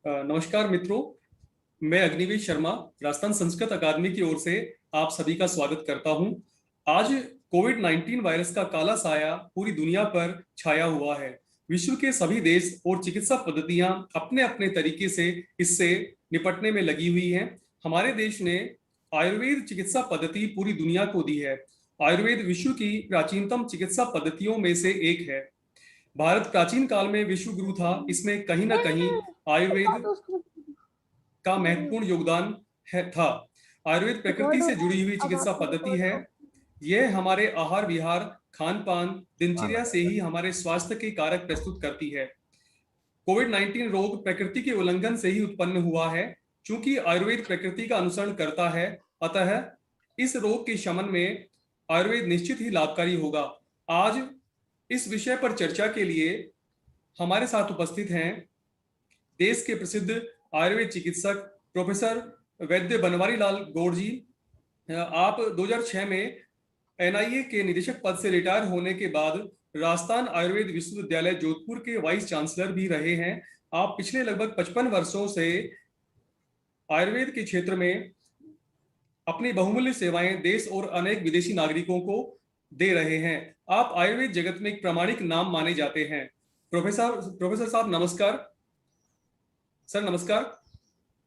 नमस्कार मित्रों, मैं अग्निवेश शर्मा राजस्थान संस्कृत अकादमी की ओर से आप सभी का स्वागत करता हूं। आज कोविड-19 वायरस का काला साया पूरी दुनिया पर छाया हुआ है। विश्व के सभी देश और चिकित्सा पद्धतियां अपने अपने तरीके से इससे निपटने में लगी हुई हैं। हमारे देश ने आयुर्वेद चिकित्सा पद्धति पूरी दुनिया को दी है। आयुर्वेद विश्व की प्राचीनतम चिकित्सा पद्धतियों में से एक है। भारत प्राचीन काल में विश्व गुरु था। इसमें कहीं ना कहीं आयुर्वेद का महत्वपूर्ण योगदान था। आयुर्वेद प्रकृति से जुड़ी हुई चिकित्सा पद्धति है। यह हमारे आहार विहार, खान पान, दिनचर्या से ही हमारे स्वास्थ्य के कारक प्रस्तुत करती है। कोविड-19 रोग प्रकृति के उल्लंघन से ही उत्पन्न हुआ है। चूंकि आयुर्वेद प्रकृति का अनुसरण करता है, अतः इस रोग के शमन में आयुर्वेद निश्चित ही लाभकारी होगा। आज इस विषय पर चर्चा के लिए हमारे साथ उपस्थित हैं देश के प्रसिद्ध आयुर्वेद चिकित्सक प्रोफेसर वैद्य बनवारी लाल गौड़ जी। आप 2006 में एनआईए के निदेशक पद से रिटायर होने के बाद राजस्थान आयुर्वेद विश्वविद्यालय जोधपुर के वाइस चांसलर भी रहे हैं। आप पिछले लगभग 55 वर्षों से आयुर्वेद के क्षेत्र में अपनी बहुमूल्य सेवाएं देश और अनेक विदेशी नागरिकों को दे रहे हैं। आप आयुर्वेद जगत में एक प्रामाणिक नाम माने जाते हैं। प्रोफेसर साहब नमस्कार। सर नमस्कार।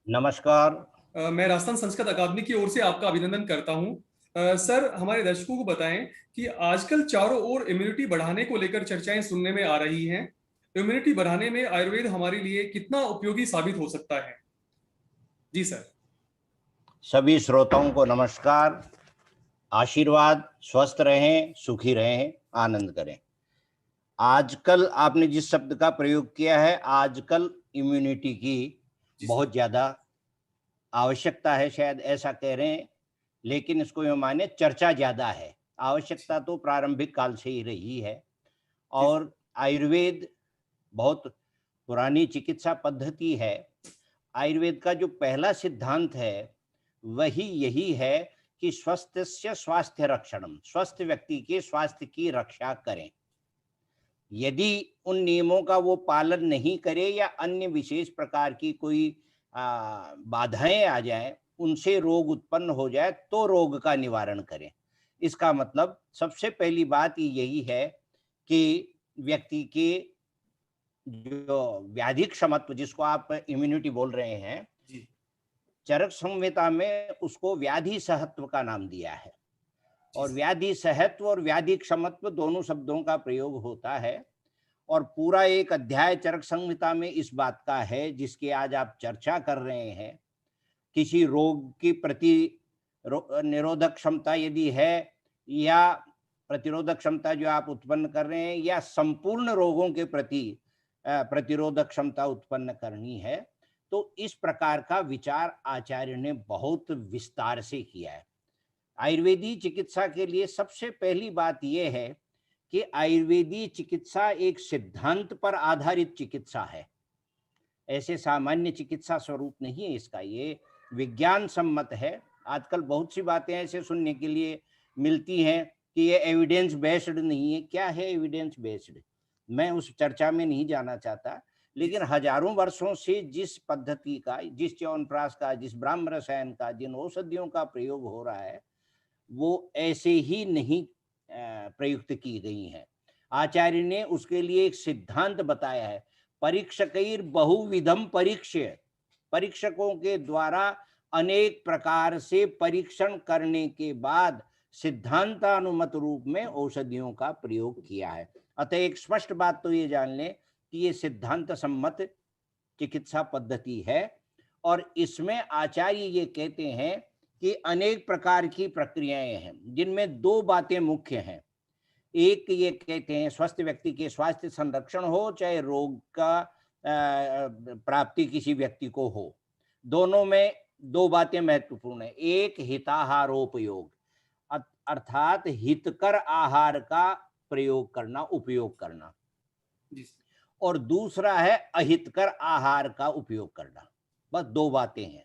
नमस्कार। मैं राजस्थान संस्कृत अकादमी की ओर से आपका अभिनंदन करता हूं। सर, हमारे दर्शकों को बताएं कि आजकल चारों ओर इम्यूनिटी बढ़ाने को लेकर चर्चाएं सुनने में आ रही हैं। इम्यूनिटी बढ़ाने में आयुर्वेद हमारे लिए कितना उपयोगी साबित हो सकता है? जी सर। सभी श्रोताओं को नमस्कार। आशीर्वाद, स्वस्थ रहें, सुखी रहें, आनंद करें। आजकल आपने जिस शब्द का प्रयोग किया है, आजकल इम्यूनिटी की बहुत ज्यादा आवश्यकता है, शायद ऐसा कह रहे हैं, लेकिन इसको ये माने चर्चा ज्यादा है। आवश्यकता तो प्रारंभिक काल से ही रही है और आयुर्वेद बहुत पुरानी चिकित्सा पद्धति है। आयुर्वेद का जो पहला सिद्धांत है वही यही है कि स्वस्थस्य स्वास्थ्य रक्षणम, स्वस्थ व्यक्ति के स्वास्थ्य की रक्षा करें। यदि उन नियमों का वो पालन नहीं करे या अन्य विशेष प्रकार की कोई बाधाएं आ जाए, उनसे रोग उत्पन्न हो जाए, तो रोग का निवारण करें। इसका मतलब सबसे पहली बात यही है कि व्यक्ति के जो व्याधि क्षमत्व, जिसको आप इम्यूनिटी बोल रहे हैं, चरक संहिता में उसको व्याधि सहत्व का नाम दिया है। और व्याधि सहत्व और व्याधि क्षमत्व दोनों शब्दों का प्रयोग होता है और पूरा एक अध्याय चरक संहिता में इस बात का है जिसकी आज आप चर्चा कर रहे हैं। किसी रोग की निरोधक क्षमता यदि है या प्रतिरोधक क्षमता जो आप उत्पन्न कर रहे हैं, या संपूर्ण रोगों के प्रति प्रतिरोधक क्षमता उत्पन्न करनी है, तो इस प्रकार का विचार आचार्य ने बहुत विस्तार से किया है। आयुर्वेदी चिकित्सा के लिए सबसे पहली बात यह है कि आयुर्वेदी चिकित्सा एक सिद्धांत पर आधारित चिकित्सा है। ऐसे सामान्य चिकित्सा स्वरूप नहीं है इसका, ये विज्ञान सम्मत है। आजकल बहुत सी बातें ऐसे सुनने के लिए मिलती हैं कि ये एविडेंस बेस्ड नहीं है। क्या है एविडेंस बेस्ड? मैं उस चर्चा में नहीं जाना चाहता, लेकिन हजारों वर्षों से जिस पद्धति का, जिस च्यवनप्राश का, जिस ब्राह्म रसायन का, जिन औषधियों का प्रयोग हो रहा है, वो ऐसे ही नहीं प्रयुक्त की गई हैं। आचार्य ने उसके लिए एक सिद्धांत बताया है, परीक्षकैर बहुविधम परीक्ष्य, परीक्षकों के द्वारा अनेक प्रकार से परीक्षण करने के बाद सिद्धांतानुमत रूप में औषधियों का प्रयोग किया है। अतः एक स्पष्ट बात तो ये जान लें कि ये सिद्धांत सम्मत चिकित्सा पद्धति है और इसमें आचार्य ये कहते हैं कि अनेक प्रकार की प्रक्रियाएं हैं जिनमें दो बातें मुख्य हैं। एक ये कहते हैं स्वस्थ व्यक्ति के स्वास्थ्य संरक्षण हो चाहे रोग का प्राप्ति किसी व्यक्ति को हो, दोनों में दो बातें महत्वपूर्ण है। एक हिताहारोपयोग, अर्थात हितकर आहार का प्रयोग करना, उपयोग करना, और दूसरा है अहितकर आहार का उपयोग करना। बस दो बातें हैं।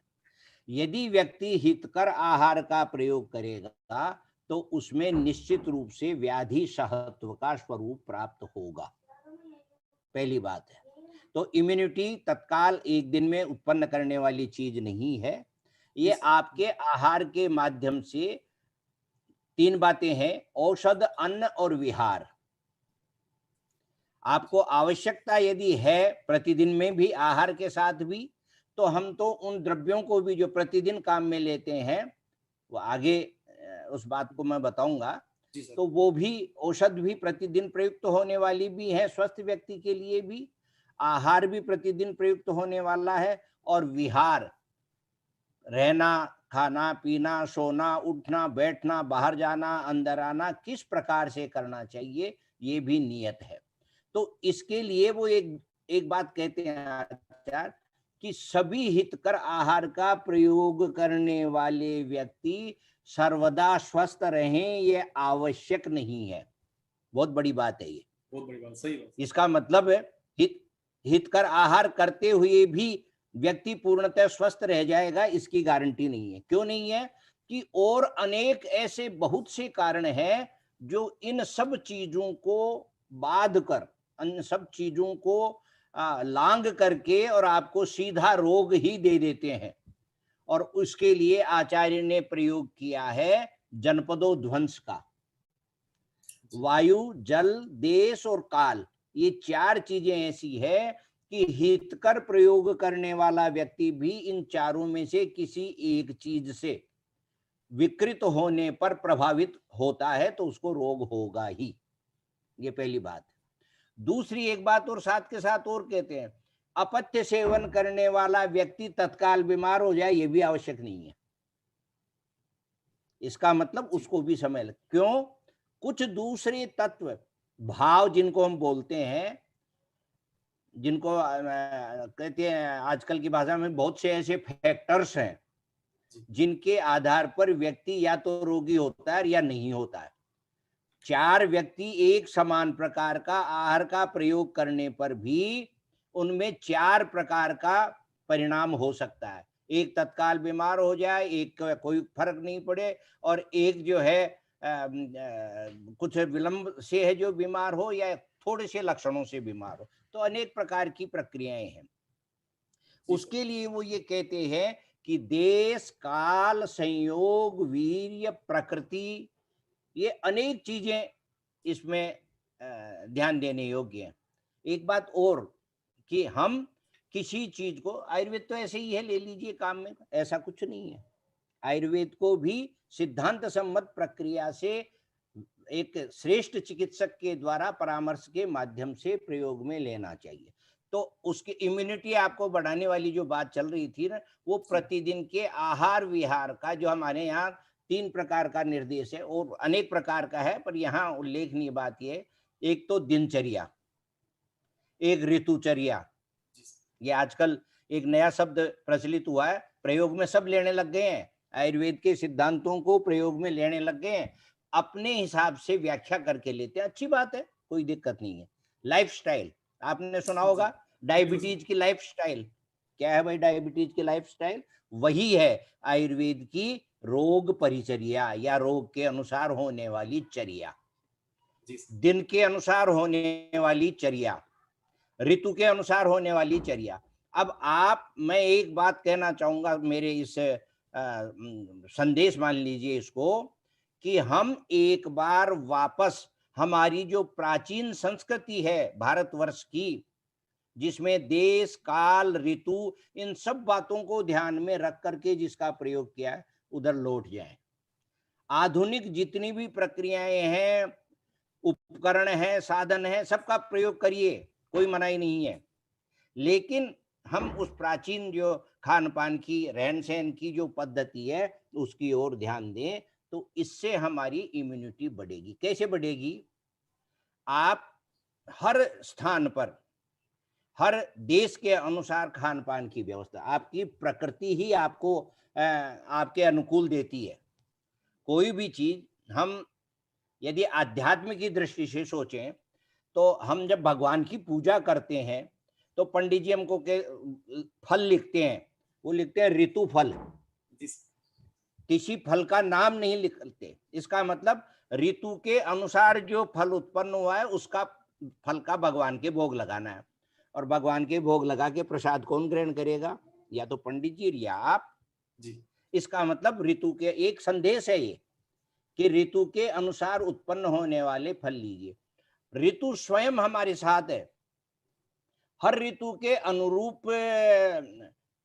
यदि व्यक्ति हितकर आहार का प्रयोग करेगा तो उसमें निश्चित रूप से व्याधि सहत्व का स्वरूप प्राप्त होगा, पहली बात है। तो इम्यूनिटी तत्काल एक दिन में उत्पन्न करने वाली चीज नहीं है। ये आपके आहार के माध्यम से 3 बातें हैं, औषध, अन्न और विहार। आपको आवश्यकता यदि है प्रतिदिन में भी, आहार के साथ भी, तो हम तो उन द्रव्यों को भी जो प्रतिदिन काम में लेते हैं, वो आगे उस बात को मैं बताऊंगा, तो वो भी औषध भी प्रतिदिन प्रयुक्त होने वाली भी है स्वस्थ व्यक्ति के लिए भी, आहार भी प्रतिदिन प्रयुक्त होने वाला है, और विहार, रहना, खाना पीना, सोना, उठना, बैठना, बाहर जाना, अंदर आना किस प्रकार से करना चाहिए, ये भी नियत है। तो इसके लिए वो एक बात कहते हैं आचार्य कि सभी हितकर आहार का प्रयोग करने वाले व्यक्ति सर्वदा स्वस्थ रहें, ये आवश्यक नहीं है। बहुत बड़ी बात है ये, बहुत बड़ी बात, सही बात। इसका मतलब है हितकर आहार करते हुए भी व्यक्ति पूर्णतः स्वस्थ रह जाएगा, इसकी गारंटी नहीं है। क्यों नहीं है? कि और अनेक ऐसे बहुत से कारण हैं जो इन सब चीजों को बाध कर, इन सब चीजों को लांग करके और आपको सीधा रोग ही दे देते हैं। और उसके लिए आचार्य ने प्रयोग किया है जनपदो ध्वंस का। वायु, जल, देश और काल, ये 4 चीजें ऐसी है कि हितकर प्रयोग करने वाला व्यक्ति भी इन चारों में से किसी एक चीज से विकृत होने पर प्रभावित होता है, तो उसको रोग होगा ही। ये पहली बात। दूसरी एक बात और साथ के साथ और कहते हैं, अपथ्य सेवन करने वाला व्यक्ति तत्काल बीमार हो जाए, ये भी आवश्यक नहीं है। इसका मतलब उसको भी समय लग, क्यों? कुछ दूसरे तत्व, भाव जिनको हम बोलते हैं, जिनको कहते हैं आजकल की भाषा में, बहुत से ऐसे फैक्टर्स हैं जिनके आधार पर व्यक्ति या तो रोगी होता है या नहीं होता है। 4 व्यक्ति एक समान प्रकार का आहार का प्रयोग करने पर भी उनमें 4 प्रकार का परिणाम हो सकता है। एक तत्काल बीमार हो जाए, एक कोई फर्क नहीं पड़े, और एक जो है कुछ विलंब से है जो बीमार हो, या थोड़े से लक्षणों से बीमार हो। तो अनेक प्रकार की प्रक्रियाएं हैं। उसके लिए वो ये कहते हैं कि देश, काल, संयोग, वीर्य, प्रकृति, ये अनेक चीजें इसमें ध्यान देने योग्य हैं। एक बात और कि हम किसी चीज को, आयुर्वेद तो ऐसे ही है, ले लीजिए काम में, ऐसा कुछ नहीं है। आयुर्वेद को भी सिद्धांत सम्मत प्रक्रिया से एक श्रेष्ठ चिकित्सक के द्वारा परामर्श के माध्यम से प्रयोग में लेना चाहिए। तो उसकी इम्यूनिटी आपको बढ़ाने वाली जो बात चल रही थी ना, वो प्रतिदिन के आहार विहार का, जो हमारे यहाँ 3 प्रकार का निर्देश है, और अनेक प्रकार का है, पर यहाँ उल्लेखनीय बात यह, एक तो दिनचर्या, एक ऋतुचर्या। ये आजकल एक नया शब्द प्रचलित हुआ है, प्रयोग में सब लेने लग गए हैं, आयुर्वेद के सिद्धांतों को प्रयोग में लेने लग गए हैं, अपने हिसाब से व्याख्या करके लेते हैं। अच्छी बात है, कोई दिक्कत नहीं है। लाइफस्टाइल, आपने सुना होगा डायबिटीज की लाइफस्टाइल। क्या है भाई डायबिटीज की लाइफस्टाइल? वही है आयुर्वेद की रोग परिचर्या, या रोग के अनुसार होने वाली चर्या, दिन के अनुसार होने वाली चर्या, ऋतु के अनुसार होने वाली चर्या। अब मैं एक बात कहना चाहूंगा, मेरे इस संदेश मान लीजिए इसको, कि हम एक बार वापस हमारी जो प्राचीन संस्कृति है भारतवर्ष की, जिसमें देश, काल, ऋतु, इन सब बातों को ध्यान में रख करके जिसका प्रयोग किया है, उधर लौट जाए। आधुनिक जितनी भी प्रक्रियाएं हैं, उपकरण हैं, साधन हैं, सबका प्रयोग करिए, कोई मनाही नहीं है, लेकिन हम उस प्राचीन जो खान पान की, रहन सहन की जो पद्धति है, उसकी ओर ध्यान दें, तो इससे हमारी इम्यूनिटी बढ़ेगी। कैसे बढ़ेगी? आप हर स्थान पर, हर देश के अनुसार खान पान की व्यवस्था, आपकी प्रकृति ही आपको आपके अनुकूल देती है। कोई भी चीज हम यदि आध्यात्म की दृष्टि से सोचें, तो हम जब भगवान की पूजा करते हैं, तो पंडित जी हमको के फल लिखते हैं, वो लिखते हैं ऋतु फल, किसी फल का नाम नहीं लिखते। इसका मतलब ऋतु के अनुसार जो फल उत्पन्न हुआ है, उसका फल का भगवान के भोग लगाना है। और भगवान के भोग लगा के प्रसाद कौन ग्रहण करेगा? या तो पंडित जी या आप जी। इसका मतलब ऋतु के एक संदेश है ये कि ऋतु के अनुसार उत्पन्न होने वाले फल लीजिए। ऋतु स्वयं हमारे साथ है, हर ऋतु के अनुरूप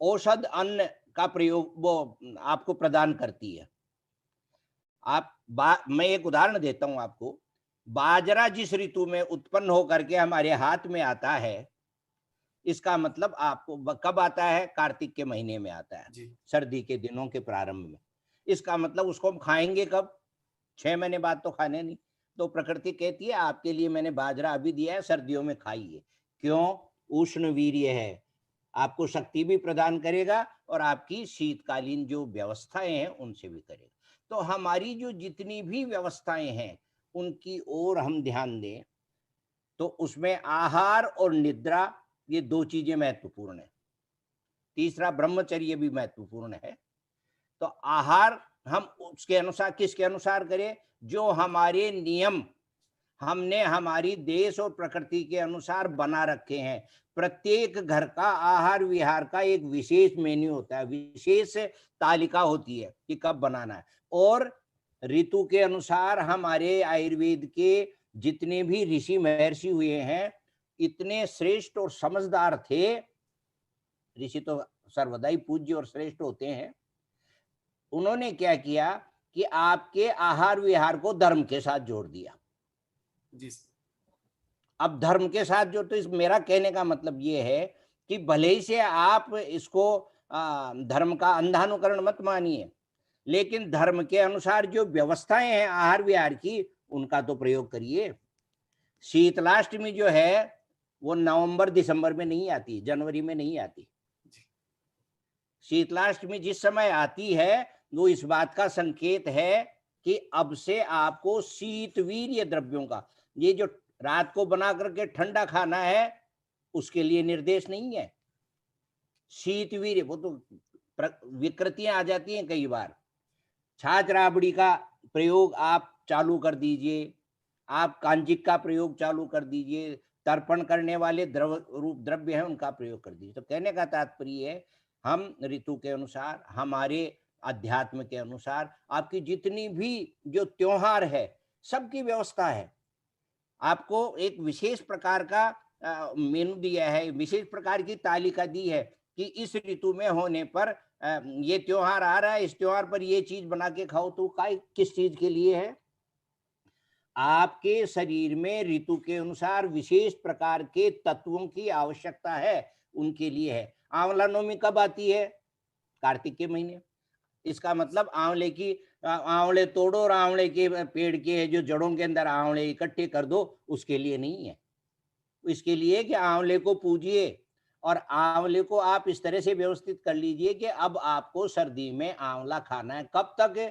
औषध अन्न का प्रयोग वो आपको प्रदान करती है। मैं एक उदाहरण देता हूं आपको। बाजरा जिस ऋतु में उत्पन्न होकर के हमारे हाथ में आता है, इसका मतलब आपको कब आता है? कार्तिक के महीने में आता है, जी। सर्दी के दिनों के प्रारंभ में। इसका मतलब उसको हम खाएंगे कब? 6 महीने बाद तो खाने नहीं। तो प्रकृति कहती है आपके लिए मैंने बाजरा अभी दिया है, सर्दियों में खाइए। क्यों? उष्ण वीर्य है, आपको शक्ति भी प्रदान करेगा और आपकी शीतकालीन जो व्यवस्थाएं हैं उनसे भी करेगा। तो हमारी जो जितनी भी व्यवस्थाएं हैं उनकी ओर हम ध्यान दें तो उसमें आहार और निद्रा, ये 2 चीजें महत्वपूर्ण है। तीसरा ब्रह्मचर्य भी महत्वपूर्ण है। तो आहार हम उसके अनुसार, किसके अनुसार करें? जो हमारे नियम हमने हमारी देश और प्रकृति के अनुसार बना रखे हैं। प्रत्येक घर का आहार विहार का एक विशेष मेन्यू होता है, विशेष तालिका होती है कि कब बनाना है। और ऋतु के अनुसार हमारे आयुर्वेद के जितने भी ऋषि महर्षि हुए हैं, इतने श्रेष्ठ और समझदार थे। ऋषि तो सर्वदा ही पूज्य और श्रेष्ठ होते हैं। उन्होंने क्या किया कि आपके आहार विहार को धर्म के साथ जोड़ दिया। जी। अब धर्म के साथ जो, तो इस मेरा कहने का मतलब ये है कि भले ही से आप इसको धर्म का अंधानुकरण मत मानिए, लेकिन धर्म के अनुसार जो व्यवस्थाएं हैं आहार विहार की, उनका तो प्रयोग करिए। शीतलाष्टमी जो है वो नवंबर दिसंबर में नहीं आती, जनवरी में नहीं आती। शीतलाष्टमी जिस समय आती है वो इस बात का संकेत है कि अब से आपको शीतवीर्य द्रव्यों का, ये जो रात को बना करके ठंडा खाना है, उसके लिए निर्देश नहीं है। शीतवीर्य, वो तो विकृतियां आ जाती हैं कई बार। छाछ राबड़ी का प्रयोग आप चालू कर दीजिए, आप कांजिक का प्रयोग चालू कर दीजिए, तर्पण करने वाले द्रव्य हैं उनका प्रयोग कर दीजिए। तो कहने का तात्पर्य है हम ऋतु के अनुसार, हमारे अध्यात्म के अनुसार, आपकी जितनी भी जो त्योहार है सबकी व्यवस्था है। आपको एक विशेष प्रकार का मेनू दिया है, विशेष प्रकार की तालिका दी है कि इस ऋतु में होने पर ये त्योहार आ रहा है, इस त्योहार पर ये चीज बना के खाओ। तो किस चीज के लिए है? आपके शरीर में ऋतु के अनुसार विशेष प्रकार के तत्वों की आवश्यकता है, उनके लिए है। आंवला नवमी कब आती है? कार्तिक के महीने। इसका मतलब आंवले तोड़ो और आंवले के पेड़ के जो जड़ों के अंदर आंवले इकट्ठे कर दो, उसके लिए नहीं है। इसके लिए कि आंवले को पूजिए और आंवले को आप इस तरह से व्यवस्थित कर लीजिए कि अब आपको सर्दी में आंवला खाना है। कब तक है?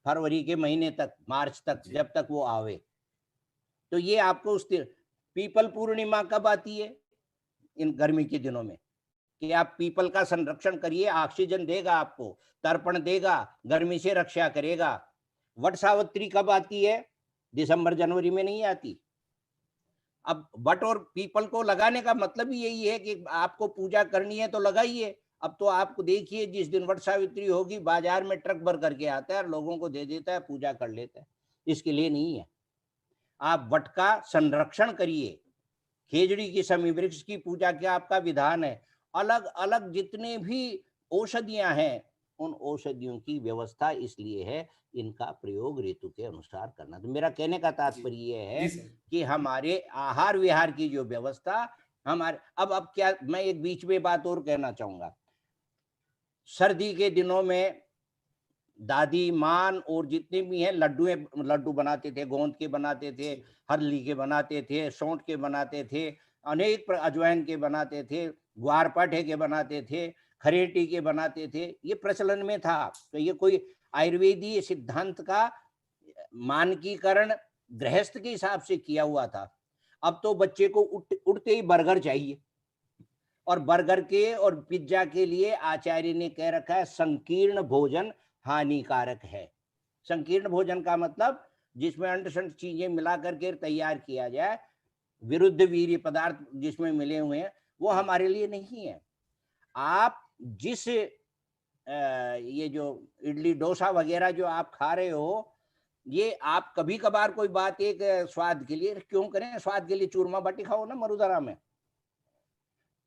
फरवरी के महीने तक, मार्च तक, जब तक वो आवे। तो ये आपको उस पीपल पूर्णिमा कब आती है? इन गर्मी के दिनों में, कि आप पीपल का संरक्षण करिए, ऑक्सीजन देगा आपको, तर्पण देगा, गर्मी से रक्षा करेगा। वट सावित्री कब आती है? दिसंबर जनवरी में नहीं आती। अब वट और पीपल को लगाने का मतलब ही यही है कि आपको पूजा करनी है तो लगाइए। अब तो आपको देखिए, जिस दिन वट सावित्री होगी बाजार में ट्रक भर करके आता है और लोगों को दे देता है, पूजा कर लेता है। इसके लिए नहीं है। आप वट का संरक्षण करिए, खेजड़ी की समी वृक्ष की पूजा का आपका विधान है। अलग अलग जितने भी औषधियां हैं, उन औषधियों की व्यवस्था इसलिए है, इनका प्रयोग ऋतु के अनुसार करना। तो मेरा कहने का तात्पर्य यह है कि हमारे आहार विहार की जो व्यवस्था हमारे, अब क्या, मैं एक बीच में बात और कहना चाहूंगा। सर्दी के दिनों में दादी मान और जितने भी हैं लड्डू बनाते थे, गोंद के बनाते थे, हरली के बनाते थे, सौंठ के बनाते थे, अनेक अजवाइन के बनाते थे, ग्वारपाठे के बनाते थे, खरेटी के बनाते थे। ये प्रचलन में था। तो ये कोई आयुर्वेदीय सिद्धांत का मानकीकरण गृहस्थ के हिसाब से किया हुआ था। अब तो बच्चे को उठते ही बर्गर चाहिए, और बर्गर के और पिज्जा के लिए आचार्य ने कह रखा है संकीर्ण भोजन हानिकारक है। संकीर्ण भोजन का मतलब जिसमें अंट शंट चीजें मिला करके तैयार किया जाए, विरुद्ध वीर्य पदार्थ जिसमें मिले हुए हैं वो हमारे लिए नहीं है। आप जिस ये जो इडली डोसा वगैरह जो आप खा रहे हो, ये आप कभी कभार कोई बात एक स्वाद के लिए क्यों करें, स्वाद के लिए चूरमा बाटी खाओ ना मरुदरा में।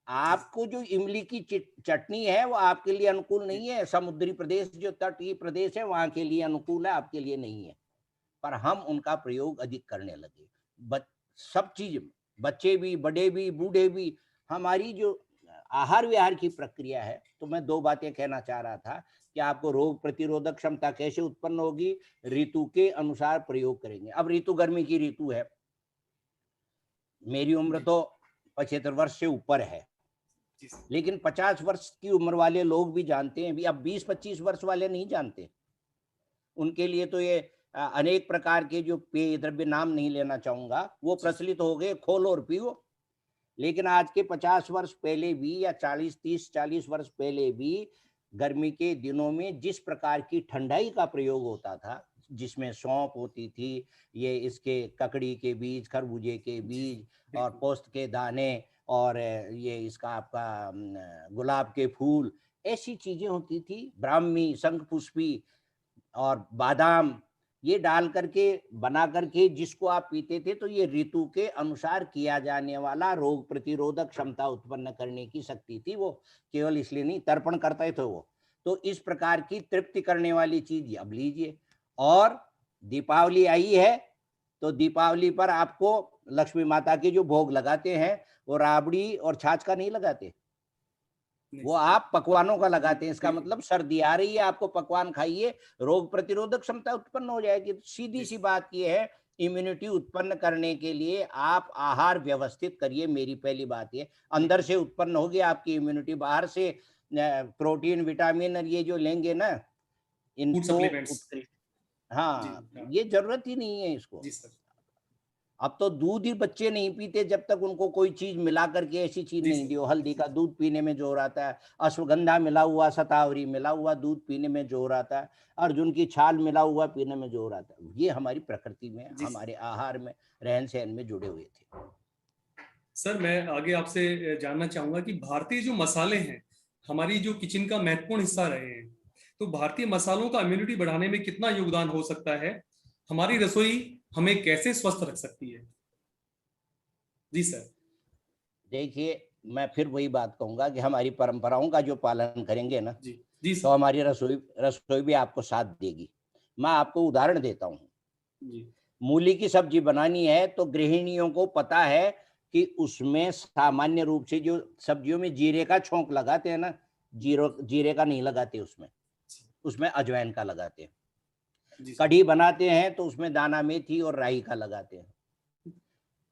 आपको जो इमली की चटनी है वो आपके लिए अनुकूल नहीं है, समुद्री प्रदेश जो तटीय प्रदेश है वहां के लिए अनुकूल है, आपके लिए नहीं है। पर हम उनका प्रयोग अधिक करने लगे। सब चीज, बच्चे भी, बड़े भी, बूढ़े भी, हमारी जो आहार विहार की प्रक्रिया है। तो मैं दो बातें कहना चाह रहा था कि आपको रोग प्रतिरोधक क्षमता कैसे उत्पन्न होगी, ऋतु के अनुसार प्रयोग करेंगे। अब ऋतु गर्मी की ऋतु है, मेरी उम्र तो 75 वर्ष से ऊपर है, लेकिन 50 वर्ष की उम्र वाले लोग भी जानते हैं, भी अब 20-25 वर्ष वाले नहीं जानते। उनके लिए तो ये अनेक प्रकार के जो पेय द्रव्य, नाम नहीं लेना चाहूंगा, वो प्रचलित हो गए, खोलो और पियो। लेकिन आज के 50 वर्ष पहले भी या 40 वर्ष पहले भी गर्मी के दिनों में जिस प्रकार की ठंडाई का प्रयोग होता था, जिसमें सौंफ होती थी, ये इसके ककड़ी के बीज, खरबूजे के बीज और पोस्त के दाने और ये इसका आपका गुलाब के फूल, ऐसी चीजें होती थी, ब्राह्मी, शंखपुष्पी और बादाम, ये डाल करके बना करके जिसको आप पीते थे, तो ये ऋतु के अनुसार किया जाने वाला रोग प्रतिरोधक क्षमता उत्पन्न करने की शक्ति थी। वो केवल इसलिए नहीं, तर्पण करते थे वो। तो इस प्रकार की तृप्ति करने वाली चीज अब लीजिए। और दीपावली आई है तो दीपावली पर आपको लक्ष्मी माता के जो भोग लगाते हैं वो राबड़ी और छाछ का नहीं लगाते, वो आप पकवानों का लगाते हैं। इसका मतलब सर्दी आ रही है, आपको पकवान खाइए, रोग प्रतिरोधक क्षमता उत्पन्न हो जाएगी। सीधी सी बात ये है, इम्यूनिटी उत्पन्न करने के लिए आप आहार व्यवस्थित करिए। मेरी पहली बात ये, अंदर से उत्पन्न होगी आपकी इम्यूनिटी, बाहर से प्रोटीन, विटामिन और ये जो लेंगे ना, इनको हाँ, ये जरूरत ही नहीं है इसको। अब तो दूध ही बच्चे नहीं पीते जब तक उनको कोई चीज मिला करके ऐसी चीज नहीं दियो। हल्दी का दूध पीने में जोर आता है, अश्वगंधा मिला हुआ, शतावरी मिला हुआ दूध पीने में जोर आता है, अर्जुन की छाल मिला हुआ पीने में जोर आता है। ये हमारी प्रकृति में, हमारे आहार में, रहन सहन में जुड़े हुए थे। सर, मैं आगे आपसे जानना चाहूंगा कि भारतीय जो मसाले हैं, हमारी जो किचन का महत्वपूर्ण हिस्सा रहे हैं, तो भारतीय मसालों का इम्यूनिटी बढ़ाने में कितना योगदान हो सकता है? हमारी रसोई हमें कैसे स्वस्थ रख सकती है? जी सर। देखिए, मैं फिर वही बात कहूंगा कि हमारी परंपराओं का जो पालन करेंगे ना, जी तो हमारी रसोई भी आपको साथ देगी। मैं आपको उदाहरण देता हूँ। मूली की सब्जी बनानी है तो गृहिणियों को पता है कि उसमें सामान्य रूप से जो सब्जियों में जीरे का छोंक लगाते हैं ना, जीरे का नहीं लगाते, उसमें अजवाइन का लगाते हैं। कढ़ी बनाते हैं तो उसमें दाना मेथी और राई का लगाते हैं।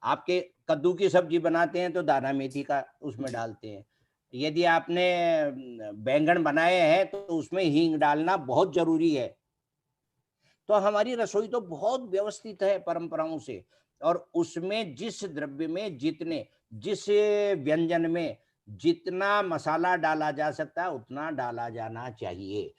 आपके कद्दू की सब्जी बनाते हैं तो दाना मेथी का उसमें डालते हैं। यदि आपने बैंगन बनाए हैं तो उसमें हींग डालना बहुत जरूरी है। तो हमारी रसोई तो बहुत व्यवस्थित है परंपराओं से, और उसमें जिस द्रव्य में जिस व्यंजन में जितना मसाला डाला जा सकता है उतना डाला जाना चाहिए।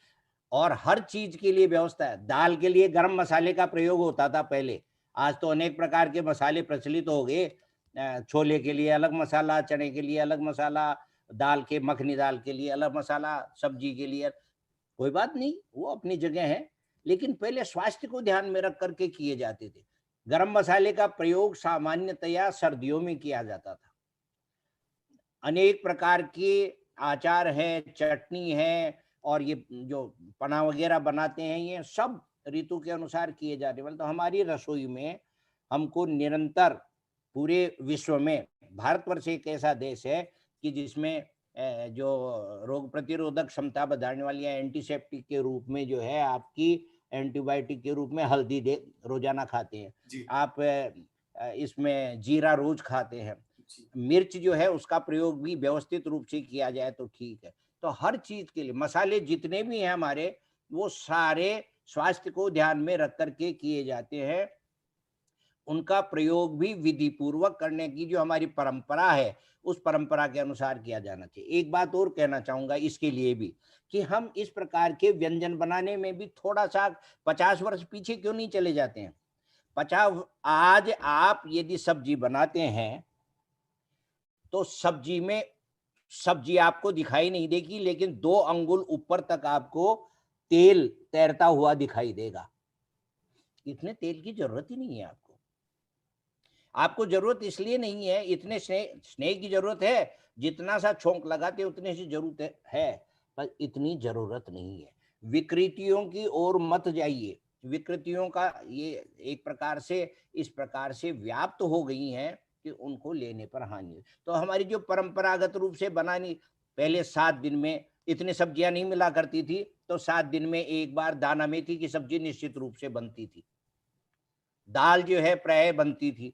और हर चीज के लिए व्यवस्था है। दाल के लिए गरम मसाले का प्रयोग होता था पहले, आज तो अनेक प्रकार के मसाले प्रचलित हो गए। छोले के लिए अलग मसाला, चने के लिए अलग मसाला, दाल के, मखनी दाल के लिए अलग मसाला, सब्जी के लिए। कोई बात नहीं, वो अपनी जगह है, लेकिन पहले स्वास्थ्य को ध्यान में रख करके किए जाते थे। गरम मसाले का प्रयोग सामान्यतया सर्दियों में किया जाता था। अनेक प्रकार के आचार है, चटनी है, और ये जो पना वगैरह बनाते हैं, ये सब ऋतु के अनुसार किए जाने वाले। तो हमारी रसोई में हमको निरंतर, पूरे विश्व में, भारतवर्ष एक ऐसा देश है कि जिसमें जो रोग प्रतिरोधक क्षमता बढ़ाने वाली एंटीसेप्टिक के रूप में जो है, आपकी एंटीबायोटिक के रूप में हल्दी रोजाना खाते हैं आप, इसमें जीरा रोज खाते हैं, मिर्च जो है उसका प्रयोग भी व्यवस्थित रूप से किया जाए तो ठीक है। तो हर चीज के लिए मसाले जितने भी हैं हमारे, वो सारे स्वास्थ्य को ध्यान में रख करके किए जाते हैं। उनका प्रयोग भी विधि पूर्वक करने की जो हमारी परंपरा है, उस परंपरा के अनुसार किया जाना चाहिए। एक बात और कहना चाहूंगा इसके लिए भी, कि हम इस प्रकार के व्यंजन बनाने में भी थोड़ा सा 50 वर्ष पीछे क्यों नहीं चले जाते हैं। आज आप यदि सब्जी बनाते हैं तो सब्जी में सब्जी आपको दिखाई नहीं देगी, लेकिन 2 अंगुल ऊपर तक आपको तेल तैरता हुआ दिखाई देगा। इतने तेल की जरूरत ही नहीं है आपको। आपको जरूरत इसलिए नहीं है, इतने स्नेह की जरूरत है, जितना सा छोंक लगाते उतने से जरूरत है, पर इतनी जरूरत नहीं है। विकृतियों की ओर मत जाइए। विकृतियों का ये एक प्रकार से इस प्रकार से व्याप्त हो गई हैं कि उनको लेने पर हानि। तो हमारी जो परंपरागत रूप से बनानी, पहले 7 दिन में इतनी सब्जियां नहीं मिला करती थी, तो 7 दिन में एक बार दाना मेथी की सब्जी निश्चित रूप से बनती थी, दाल जो है प्राय बनती थी।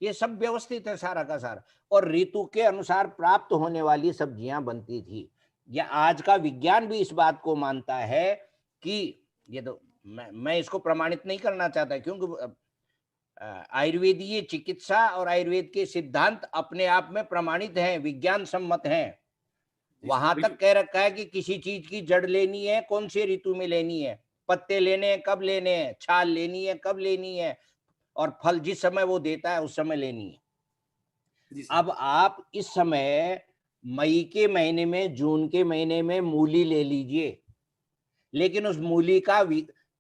ये सब व्यवस्थित है सारा का सारा, और ऋतु के अनुसार प्राप्त होने वाली सब्जियां बनती थी। या आज का विज्ञान भी इस बात को मानता है कि ये तो मैं इसको प्रमाणित नहीं करना चाहता, क्योंकि आयुर्वेदीय चिकित्सा और आयुर्वेद के सिद्धांत अपने आप में प्रमाणित हैं, विज्ञान सम्मत हैं। वहां तक कह रखा है कि किसी चीज की जड़ लेनी है कौन से ऋतु में लेनी है, पत्ते लेने हैं कब लेने हैं, छाल लेनी है कब लेनी है, और फल जिस समय वो देता है उस समय लेनी है। अब आप इस समय मई के महीने में, जून के महीने में मूली ले लीजिए, लेकिन उस मूली का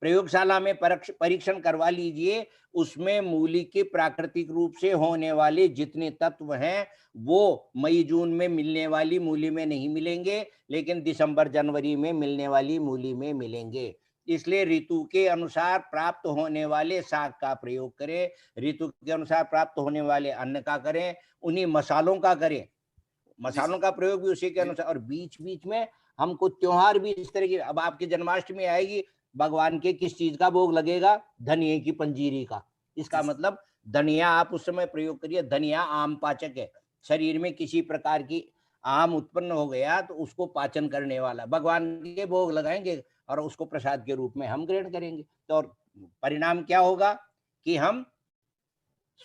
प्रयोगशाला में परीक्षण करवा लीजिए, उसमें मूली के प्राकृतिक रूप से होने वाले जितने तत्व हैं वो मई जून में मिलने वाली मूली में नहीं मिलेंगे, लेकिन दिसंबर जनवरी में मिलने वाली मूली में मिलेंगे। इसलिए ऋतु के अनुसार प्राप्त होने वाले साग का प्रयोग करें, ऋतु के अनुसार प्राप्त होने वाले अन्न का करें, उन्हीं मसालों का करें, मसालों का प्रयोग भी उसी के अनुसार। और बीच बीच में हमको त्योहार भी इस तरह की, अब आपकी जन्माष्टमी आएगी, भगवान के किस चीज का भोग लगेगा, धनिये की पंजीरी का। इसका मतलब धनिया आप उस समय प्रयोग करिए। धनिया आम पाचक है, शरीर में किसी प्रकार की आम उत्पन्न हो गया तो उसको पाचन करने वाला, भगवान के भोग लगाएंगे और उसको प्रसाद के रूप में हम ग्रहण करेंगे। तो और परिणाम क्या होगा कि हम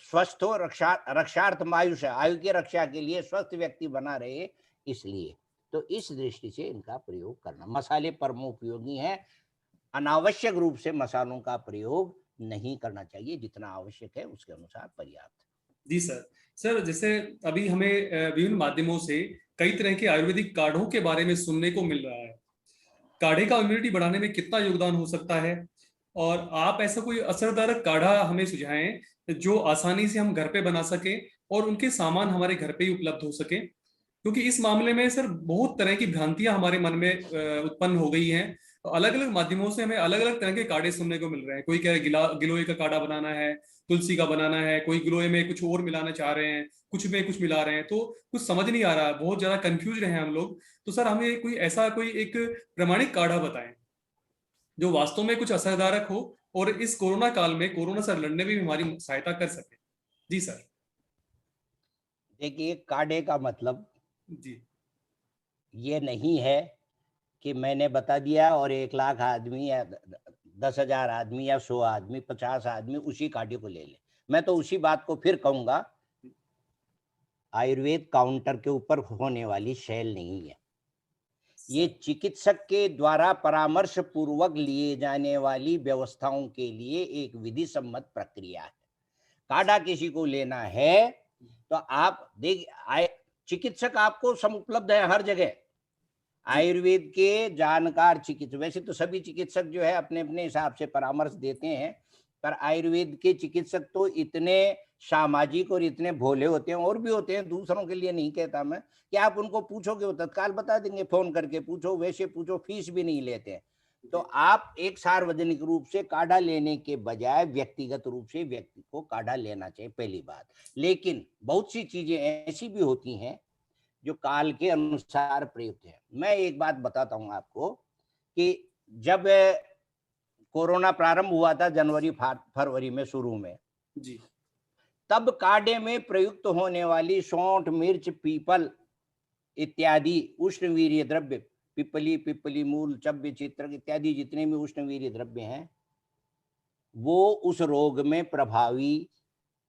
स्वस्थ हो, रक्षार्थ आयुष, आयु की रक्षा के लिए स्वस्थ व्यक्ति बना रहे। इसलिए तो इस दृष्टि से इनका प्रयोग करना, मसाले परम उपयोगी हैं, अनावश्यक रूप से मसालों का प्रयोग नहीं करना चाहिए, जितना आवश्यक है उसके अनुसार पर्याप्त। जी सर, जैसे अभी हमें विभिन्न माध्यमों से कई तरह के आयुर्वेदिक काढ़ों के बारे में सुनने को मिल रहा है। काढ़े का इम्यूनिटी बढ़ाने में कितना योगदान हो सकता है, और आप ऐसा कोई असरदार काढ़ा हमें सुझाएं जो आसानी से हम घर पे बना सकें और उनके सामान हमारे घर पे ही उपलब्ध हो सके, क्योंकि इस मामले में सर बहुत तरह की भ्रांतियां हमारे मन में उत्पन्न हो गई हैं। अलग अलग माध्यमों से हमें अलग अलग तरह के काढ़े सुनने को मिल रहे हैं। कोई कह रहे गिलोय का काढ़ा बनाना है, तुलसी का बनाना है, कोई गिलोय में कुछ और मिलाना चाह रहे हैं, कुछ में कुछ मिला रहे हैं, तो कुछ समझ नहीं आ रहा, बहुत ज्यादा कंफ्यूज रहे हैं हम लोग। तो सर हमें कोई ऐसा कोई एक प्रमाणिक काढ़ा बताएं जो वास्तव में कुछ असरदारक हो और इस कोरोना काल में कोरोना से लड़ने में भी हमारी सहायता कर सके। जी सर। देखिए, काढ़े का मतलब जी ये नहीं है कि मैंने बता दिया और 1,00,000 आदमी या 10,000 आदमी या 100 आदमी 50 आदमी उसी काढ़े को ले ले। मैं तो उसी बात को फिर कहूंगा, आयुर्वेद काउंटर के ऊपर होने वाली शैल नहीं है, ये चिकित्सक के द्वारा परामर्श पूर्वक लिए जाने वाली व्यवस्थाओं के लिए एक विधि सम्मत प्रक्रिया है। काढ़ा किसी को लेना है तो आप चिकित्सक आपको उपलब्ध है हर जगह। आयुर्वेद के जानकार चिकित्सक, वैसे तो सभी चिकित्सक जो है अपने अपने हिसाब से परामर्श देते हैं, पर आयुर्वेद के चिकित्सक तो इतने सामाजिक और इतने भोले होते हैं, और भी होते हैं, दूसरों के लिए नहीं कहता मैं, कि आप उनको पूछोगे वो तत्काल बता देंगे, फोन करके पूछो, वैसे पूछो, फीस भी नहीं लेते हैं। तो आप एक सार्वजनिक रूप से काढ़ा लेने के बजाय व्यक्तिगत रूप से व्यक्ति को काढ़ा लेना चाहिए, पहली बात। लेकिन बहुत सी चीजें ऐसी भी होती हैं जो काल के अनुसार प्रयुक्त है। मैं एक बात बताता हूं आपको कि जब कोरोना प्रारंभ हुआ था जनवरी फरवरी में शुरू में, जी तब काढ़े में प्रयुक्त होने वाली सौंठ, मिर्च, पीपल इत्यादि उष्णवीर्य द्रव्य, पिपली मूल, चव्य, चित्रक इत्यादि जितने भी उष्णवीर्य द्रव्य हैं वो उस रोग में प्रभावी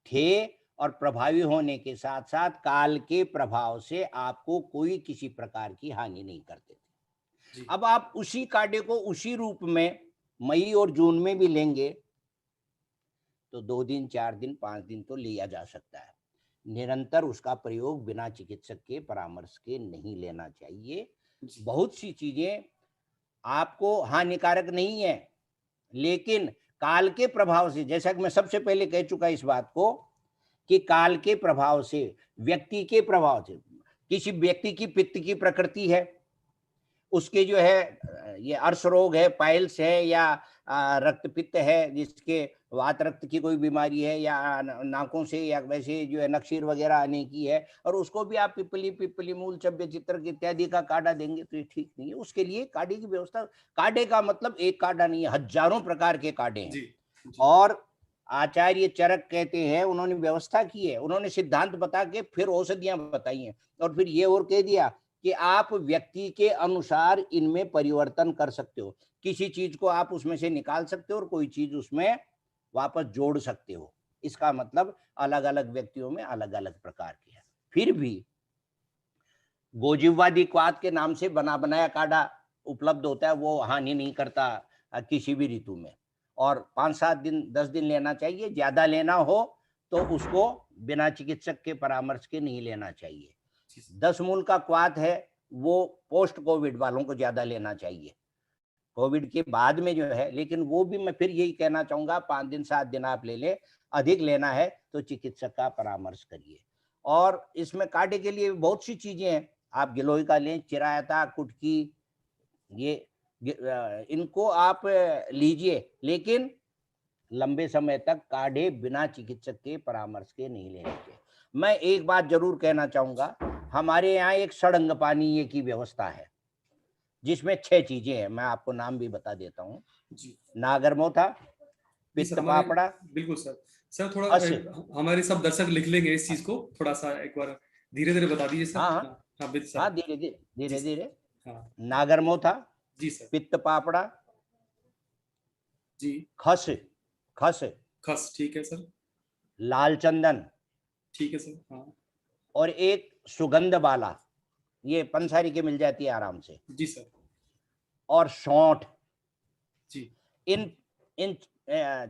थे, और प्रभावी होने के साथ साथ काल के प्रभाव से आपको कोई किसी प्रकार की हानि नहीं करते थे। अब आप उसी काढ़े को उसी रूप में मई और जून में भी लेंगे तो 2 दिन, 4 दिन, 5 दिन तो लिया जा सकता है। निरंतर उसका प्रयोग बिना चिकित्सक के परामर्श के नहीं लेना चाहिए। बहुत सी चीजें आपको हानिकारक नहीं है, लेकिन काल के प्रभाव से, जैसा कि मैं सबसे पहले कह चुका इस बात को, कि काल के प्रभाव से, व्यक्ति के प्रभाव से, किसी व्यक्ति की पित्त की प्रकृति है, उसके जो है ये अर्श रोग है, पाइल्स है, या रक्तपित्त है, जिसके वात रक्त की कोई बीमारी है, या नाकों से या वैसे जो है नक्सीर वगैरह आने की है, और उसको भी आप पिपली मूल चव्य चित्र इत्यादि का काढ़ा देंगे तो ये ठीक नहीं है। उसके लिए काढ़े की व्यवस्था, काढ़े का मतलब एक काढ़ा नहीं है, हजारों प्रकार के काढ़े हैं। और आचार्य चरक कहते हैं, उन्होंने व्यवस्था की है, उन्होंने सिद्धांत बता के फिर औषधियां बताई हैं, और फिर ये और कह दिया कि आप व्यक्ति के अनुसार इनमें परिवर्तन कर सकते हो, किसी चीज को आप उसमें से निकाल सकते हो और कोई चीज उसमें वापस जोड़ सकते हो। इसका मतलब अलग अलग व्यक्तियों में अलग अलग प्रकार के हैं। फिर भी गोजिह्वादि क्वाथ के नाम से बना बनाया काढ़ा उपलब्ध होता है, वो हानि नहीं करता किसी भी ऋतु में, और 5-7 दिन 10 दिन लेना चाहिए। ज्यादा लेना हो तो उसको बिना चिकित्सक के परामर्श के नहीं लेना चाहिए। 10 मूल का क्वाथ है, वो पोस्ट कोविड वालों को ज्यादा लेना चाहिए, कोविड के बाद में जो है, लेकिन वो भी मैं फिर यही कहना चाहूंगा, 5 दिन 7 दिन आप ले लें, अधिक लेना है तो चिकित्सक का परामर्श करिए। और इसमें काढ़े के लिए बहुत सी चीजें हैं, आप गिलोय का लें, चिरायता, कुटकी, ये इनको आप लीजिए, लेकिन लंबे समय तक काढ़े बिना चिकित्सक के परामर्श के नहीं लेने चाहिए। मैं एक बात जरूर कहना चाहूंगा, हमारे यहाँ एक सड़ंग पानीय की व्यवस्था है, जिसमें 6 चीजें हैं, मैं आपको नाम भी बता देता हूँ। नागरमोथा, पित्त पापड़ा। बिल्कुल सर। सर थोड़ा अस, हमारे सब दर्शक लिख लेंगे इस चीज को, थोड़ा सा एक बार धीरे धीरे बता दीजिए सर। हाँ हाँ सर। हाँ, धीरे धीरे धीरे धीरे। हाँ नागरमोथा, जी सर। पित्त पापड़ा जी। खस, खस खस ठीक है सर। लाल चंदन ठीक है सर। हाँ और एक सुगंध बाला, ये पंसारी के मिल जाती है आराम से। जी सर। और सौंठ। जी। इन इन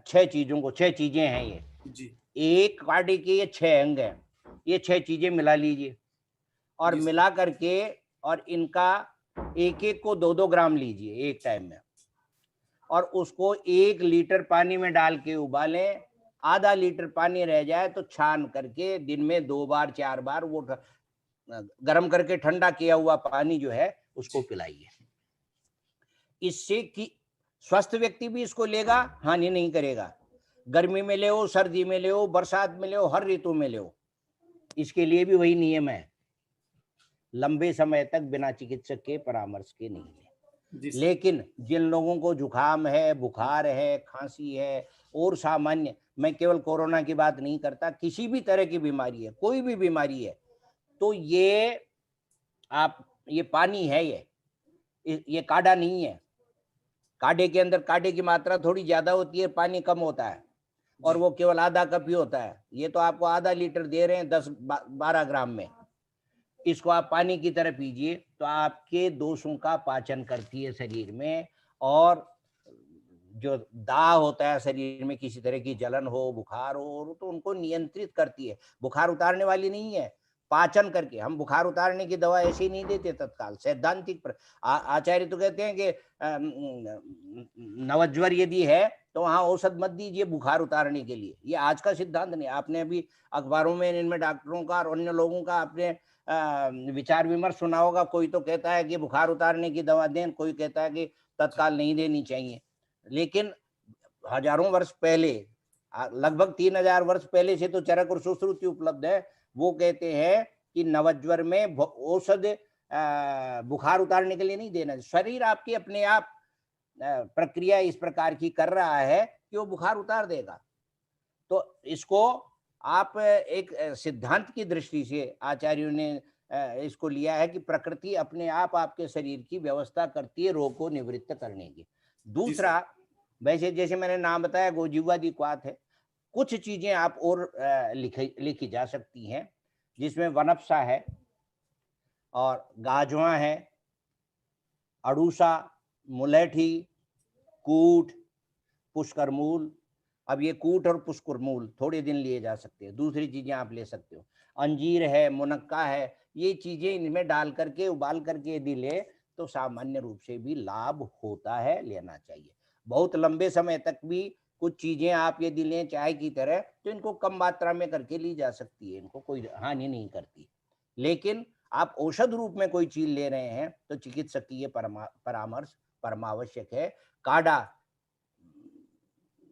6 चीजों को, 6 चीजें हैं ये जी। एक काढ़े के, ये 6 अंग हैं, ये 6 चीजें मिला लीजिए, और मिला करके, और इनका एक एक को 2-2 ग्राम लीजिए एक टाइम में, और उसको 1 लीटर पानी में डाल के उबालें। आधा लीटर पानी रह जाए तो छान करके दिन में 2 बार 4 बार वो गर्म करके ठंडा किया हुआ पानी जो है उसको पिलाइए। इससे कि स्वस्थ व्यक्ति भी इसको लेगा, हानि नहीं करेगा। गर्मी में ले, सर्दी में ले, बरसात में ले, हर ऋतु में ले, इसके लिए भी वही नियम है, लंबे समय तक बिना चिकित्सक के परामर्श के नहीं ले। लेकिन जिन लोगों को जुकाम है, बुखार है, खांसी है, और सामान्य, मैं केवल कोरोना की बात नहीं करता, किसी भी तरह की बीमारी है, कोई भी बीमारी है, तो ये आप, ये पानी है, ये काढ़ा नहीं है। काढ़े के अंदर काढ़े की मात्रा थोड़ी ज्यादा होती है, पानी कम होता है, और वो केवल आधा कप ही होता है। ये तो आपको आधा लीटर दे रहे हैं 10-12 ग्राम में, इसको आप पानी की तरह पीजिए, तो आपके दोषों का पाचन करती है शरीर में, और जो दाह होता है शरीर में, किसी तरह की जलन हो, बुखार हो, तो उनको नियंत्रित करती है। बुखार उतारने वाली नहीं है, पाचन करके। हम बुखार उतारने की दवा ऐसे ही नहीं देते तत्काल, सैद्धांतिक आचार्य तो कहते हैं कि नवज्वर यदि है तो वहां औषध मत दीजिए बुखार उतारने के लिए, ये आज का सिद्धांत नहीं। आपने अभी अखबारों में, इनमें डॉक्टरों का और अन्य लोगों का आपने विचार विमर्श सुना होगा। कोई तो कहता है कि बुखार उतारने की दवा दें, कोई कहता है कि तत्काल नहीं देनी चाहिए। लेकिन हजारों वर्ष पहले, लगभग 3000 वर्ष पहले से तो चरक और सुश्रुति उपलब्ध है। वो कहते हैं कि नवज्वर में औषध बुखार उतारने के लिए नहीं देना। शरीर आपकी अपने आप प्रक्रिया इस प्रकार की कर रहा है कि वो बुखार उतार देगा। तो इसको आप एक सिद्धांत की दृष्टि से आचार्यों ने इसको लिया है कि प्रकृति अपने आप आपके शरीर की व्यवस्था करती है रोग को निवृत्त करने की। दूसरा, वैसे जैसे मैंने नाम बताया गोजिह्वादि क्वाथ है, कुछ चीजें आप और लिखी जा सकती हैं, जिसमें वनप्सा है, और गाजवा है, अड़ूसा, मुलैठी, कूट, पुष्करमूल, अब ये कूट और पुष्कुरमूल थोड़े दिन लिए जा सकते हैं, दूसरी चीजें आप ले सकते हो, अंजीर है, मुनक्का है, ये चीजें इनमें डाल करके उबाल करके यदि ले तो सामान्य रूप से भी लाभ होता है, लेना चाहिए। बहुत लंबे समय तक भी कुछ चीजें आप यदि लें चाय की तरह तो इनको कम मात्रा में करके ली जा सकती है, इनको कोई हानि नहीं करती। लेकिन आप औषध रूप में कोई चीज ले रहे हैं तो चिकित्सक की ये परामर्श परमावश्यक है। काढ़ा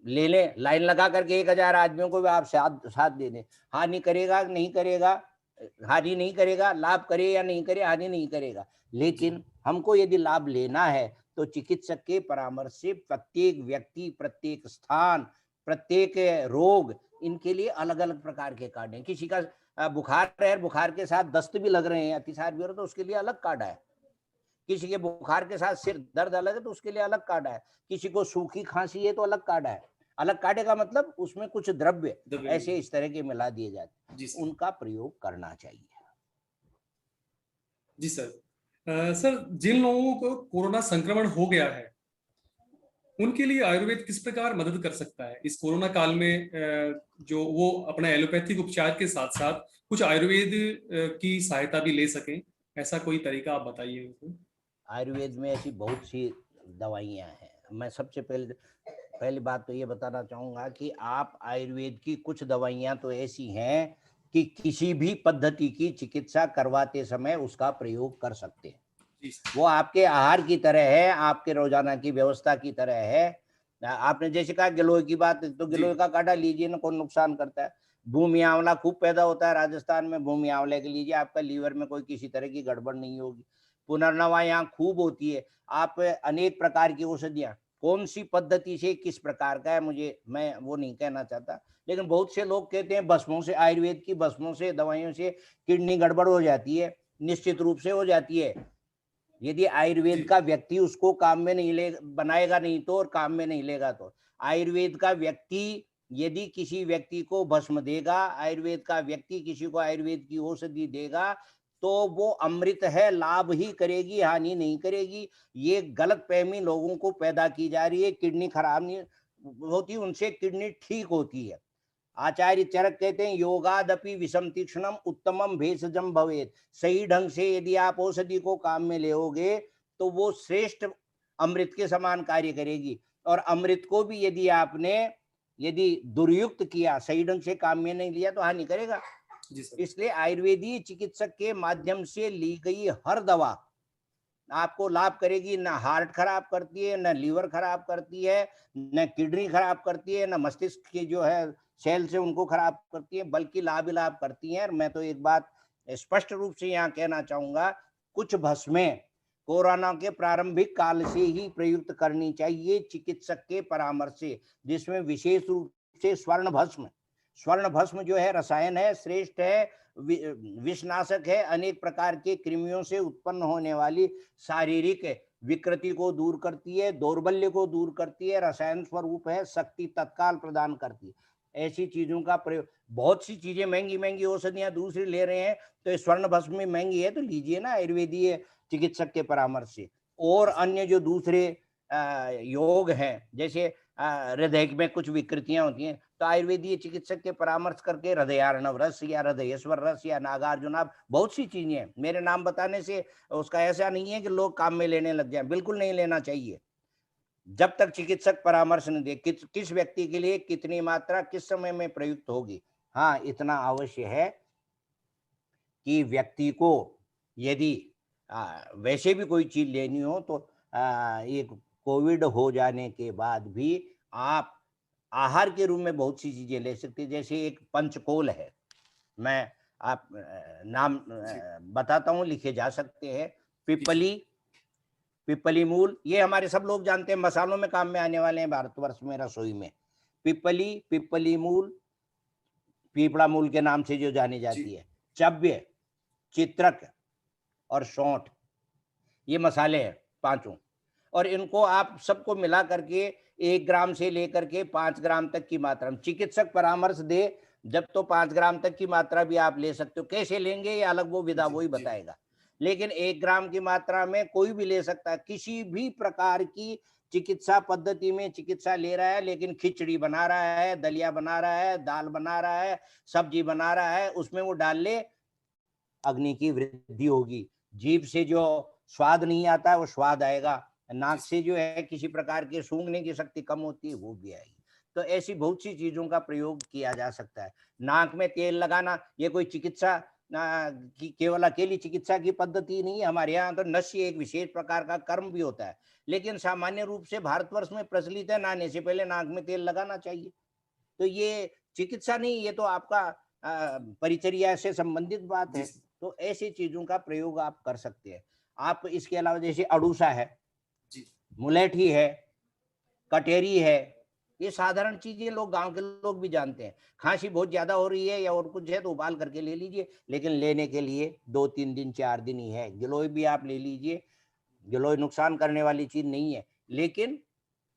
ले लें, लाइन लगा करके 1000 आदमियों को भी आप साथ साथ दे दें, हानि करेगा नहीं करेगा, हानि नहीं करेगा, लाभ करे या नहीं करे, हानि नहीं करेगा। लेकिन हमको यदि लाभ लेना है तो चिकित्सक के परामर्श से प्रत्येक व्यक्ति, प्रत्येक स्थान, प्रत्येक रोग, इनके लिए अलग अलग प्रकार के कार्ड हैं। किसी का बुखार है, बुखार के साथ दस्त भी लग रहे हैं, अतिसार भी हो रहा है, तो उसके लिए अलग कार्ड है। किसी के बुखार के साथ सिर दर्द अलग है तो उसके लिए अलग कार्ड है। किसी को सूखी खांसी है तो अलग कार्ड है। अलग काटे का मतलब उसमें कुछ द्रव्य ऐसे इस तरह के मिला दिए जाते हैं, उनका प्रयोग करना चाहिए। जी सर। सर, जिन लोगों को कोरोना संक्रमण हो गया है उनके लिए आयुर्वेद किस प्रकार मदद कर सकता है इस कोरोना काल में, जो वो अपना एलोपैथिक उपचार के साथ साथ कुछ आयुर्वेद की सहायता भी ले सकें, ऐसा कोई तरीका आप बताइए उनको। आयुर्वेद में ऐसी बहुत सी दवाइयां हैं। मैं सबसे पहली बात तो ये बताना चाहूंगा कि आप आयुर्वेद की कुछ दवाइयां तो ऐसी हैं कि किसी भी पद्धति की चिकित्सा करवाते समय उसका प्रयोग कर सकते हैं। वो आपके आहार की तरह है, आपके रोजाना की व्यवस्था की तरह है। आपने जैसे कहा गिलोय की बात, तो गिलोय का काढ़ा लीजिए ना, कौन नुकसान करता है। भूमि आंवला खूब पैदा होता है राजस्थान में, भूमि आंवले के लीजिए, आपका लीवर में कोई किसी तरह की गड़बड़ नहीं होगी। पुनर्नवा यहाँ खूब होती है। आप अनेक प्रकार की औषधियां, कौन सी पद्धति से किस प्रकार का है मुझे, मैं वो नहीं कहना चाहता, लेकिन बहुत से लोग कहते हैं भस्मों से, आयुर्वेद की भस्मों से, दवाइयों से किडनी गड़बड़ हो जाती है। निश्चित रूप से हो जाती है। यदि आयुर्वेद का व्यक्ति उसको काम में नहीं ले बनाएगा नहीं तो, और काम में नहीं लेगा तो, आयुर्वेद का व्यक्ति यदि किसी व्यक्ति को भस्म देगा, आयुर्वेद का व्यक्ति किसी को आयुर्वेद की औषधि देगा तो वो अमृत है, लाभ ही करेगी, हानि नहीं करेगी। ये गलत फहमी लोगों को पैदा की जा रही है। किडनी खराब नहीं होती, उनसे किडनी ठीक होती है। आचार्य चरक कहते हैं योगादपि विषम तीक्ष्णम उत्तमम भेषजम भवेत। सही ढंग से यदि आप औषधि को काम में लेओगे तो वो श्रेष्ठ अमृत के समान कार्य करेगी। और अमृत को भी यदि आपने दुर्युक्त किया, सही ढंग से काम में नहीं लिया तो हानि करेगा। इसलिए आयुर्वेदीय चिकित्सक के माध्यम से ली गई हर दवा आपको लाभ करेगी। ना हार्ट खराब करती है, ना लीवर खराब करती है, न किडनी खराब करती है, ना मस्तिष्क के जो है सेल से उनको खराब करती है, बल्कि लाभ ही लाभ करती हैं। मैं तो एक बात स्पष्ट रूप से यहाँ कहना चाहूंगा, कुछ भस्में कोरोना के प्रारंभिक काल से ही प्रयुक्त करनी चाहिए चिकित्सक के परामर्श से, जिसमें विशेष रूप से स्वर्ण भस्म जो है रसायन है, श्रेष्ठ है, विषनाशक है, अनेक प्रकार के कृमियों से उत्पन्न होने वाली शारीरिक विकृति को दूर करती है, दौर्बल्य को दूर करती है, रसायन स्वरूप है, शक्ति तत्काल प्रदान करती है। ऐसी चीजों का प्रयोग, बहुत सी चीजें महंगी महंगी औषधियां दूसरी ले रहे हैं तो स्वर्ण भस्म में महंगी है तो लीजिए ना आयुर्वेदीय चिकित्सक के परामर्श से। और अन्य जो दूसरे योग हैं, जैसे हृदय में कुछ विकृतियां होती हैं तो आयुर्वेदीय चिकित्सक के परामर्श करके हृदयार्णव रस या हृदयेश्वर रस या नागार्जुनाभ, बहुत सी चीजें हैं। मेरे नाम बताने से उसका ऐसा नहीं है कि लोग काम में लेने लग जाएं, बिल्कुल नहीं लेना चाहिए जब तक चिकित्सक परामर्श न दे किस व्यक्ति के लिए कितनी मात्रा किस समय में प्रयुक्त होगी। हाँ, इतना अवश्य है कि व्यक्ति को यदि वैसे भी कोई चीज लेनी हो तो एक कोविड हो जाने के बाद भी आप आहार के रूप में बहुत सी चीजें ले सकते हैं। जैसे एक पंचकोल है, मैं आप नाम बताता हूँ, लिखे जा सकते हैं। पिपली मूल, ये हमारे सब लोग जानते हैं, मसालों में काम में आने वाले हैं भारतवर्ष में, रसोई में। पिपली मूल, पीपड़ा मूल के नाम से जो जानी जाती है, चव्य, चित्रक और सौंठ, ये मसाले हैं पांचों। और इनको आप सबको मिला करके 1 ग्राम से लेकर के 5 ग्राम तक की मात्रा में, चिकित्सक परामर्श दे जब तो 5 ग्राम तक की मात्रा भी आप ले सकते हो। कैसे लेंगे ये अलग, वो विधा वही बताएगा, लेकिन 1 ग्राम की मात्रा में कोई भी ले सकता है। किसी भी प्रकार की चिकित्सा पद्धति में चिकित्सा ले रहा है, लेकिन खिचड़ी बना रहा है, दलिया बना रहा है, दाल बना रहा है, सब्जी बना रहा है, उसमें वो डाल ले, अग्नि की वृद्धि होगी। जीभ से जो स्वाद नहीं आता है वो स्वाद आएगा, नाक से जो है किसी प्रकार के सूंघने की शक्ति कम होती है वो भी आएगी। तो ऐसी बहुत सी चीजों का प्रयोग किया जा सकता है। नाक में तेल लगाना ये कोई चिकित्सा की केवल अकेली चिकित्सा की पद्धति नहीं है। हमारे यहाँ तो नस्य एक विशेष प्रकार का कर्म भी होता है, लेकिन सामान्य रूप से भारतवर्ष में प्रचलित है नहाने से पहले नाक में तेल लगाना चाहिए। तो ये चिकित्सा नहीं, ये तो आपका परिचर्या से संबंधित बात है। तो ऐसी चीजों का प्रयोग आप कर सकते हैं। आप इसके अलावा जैसे अड़ूसा है, मुलेठी है, कटेरी है, ये साधारण चीजें लोग गांव के लोग भी जानते हैं। खांसी बहुत ज्यादा हो रही है या और कुछ है तो उबाल करके ले लीजिए, लेकिन लेने के लिए 2-3 दिन 4 दिन ही है। गिलोय भी आप ले लीजिए, गिलोय नुकसान करने वाली चीज नहीं है, लेकिन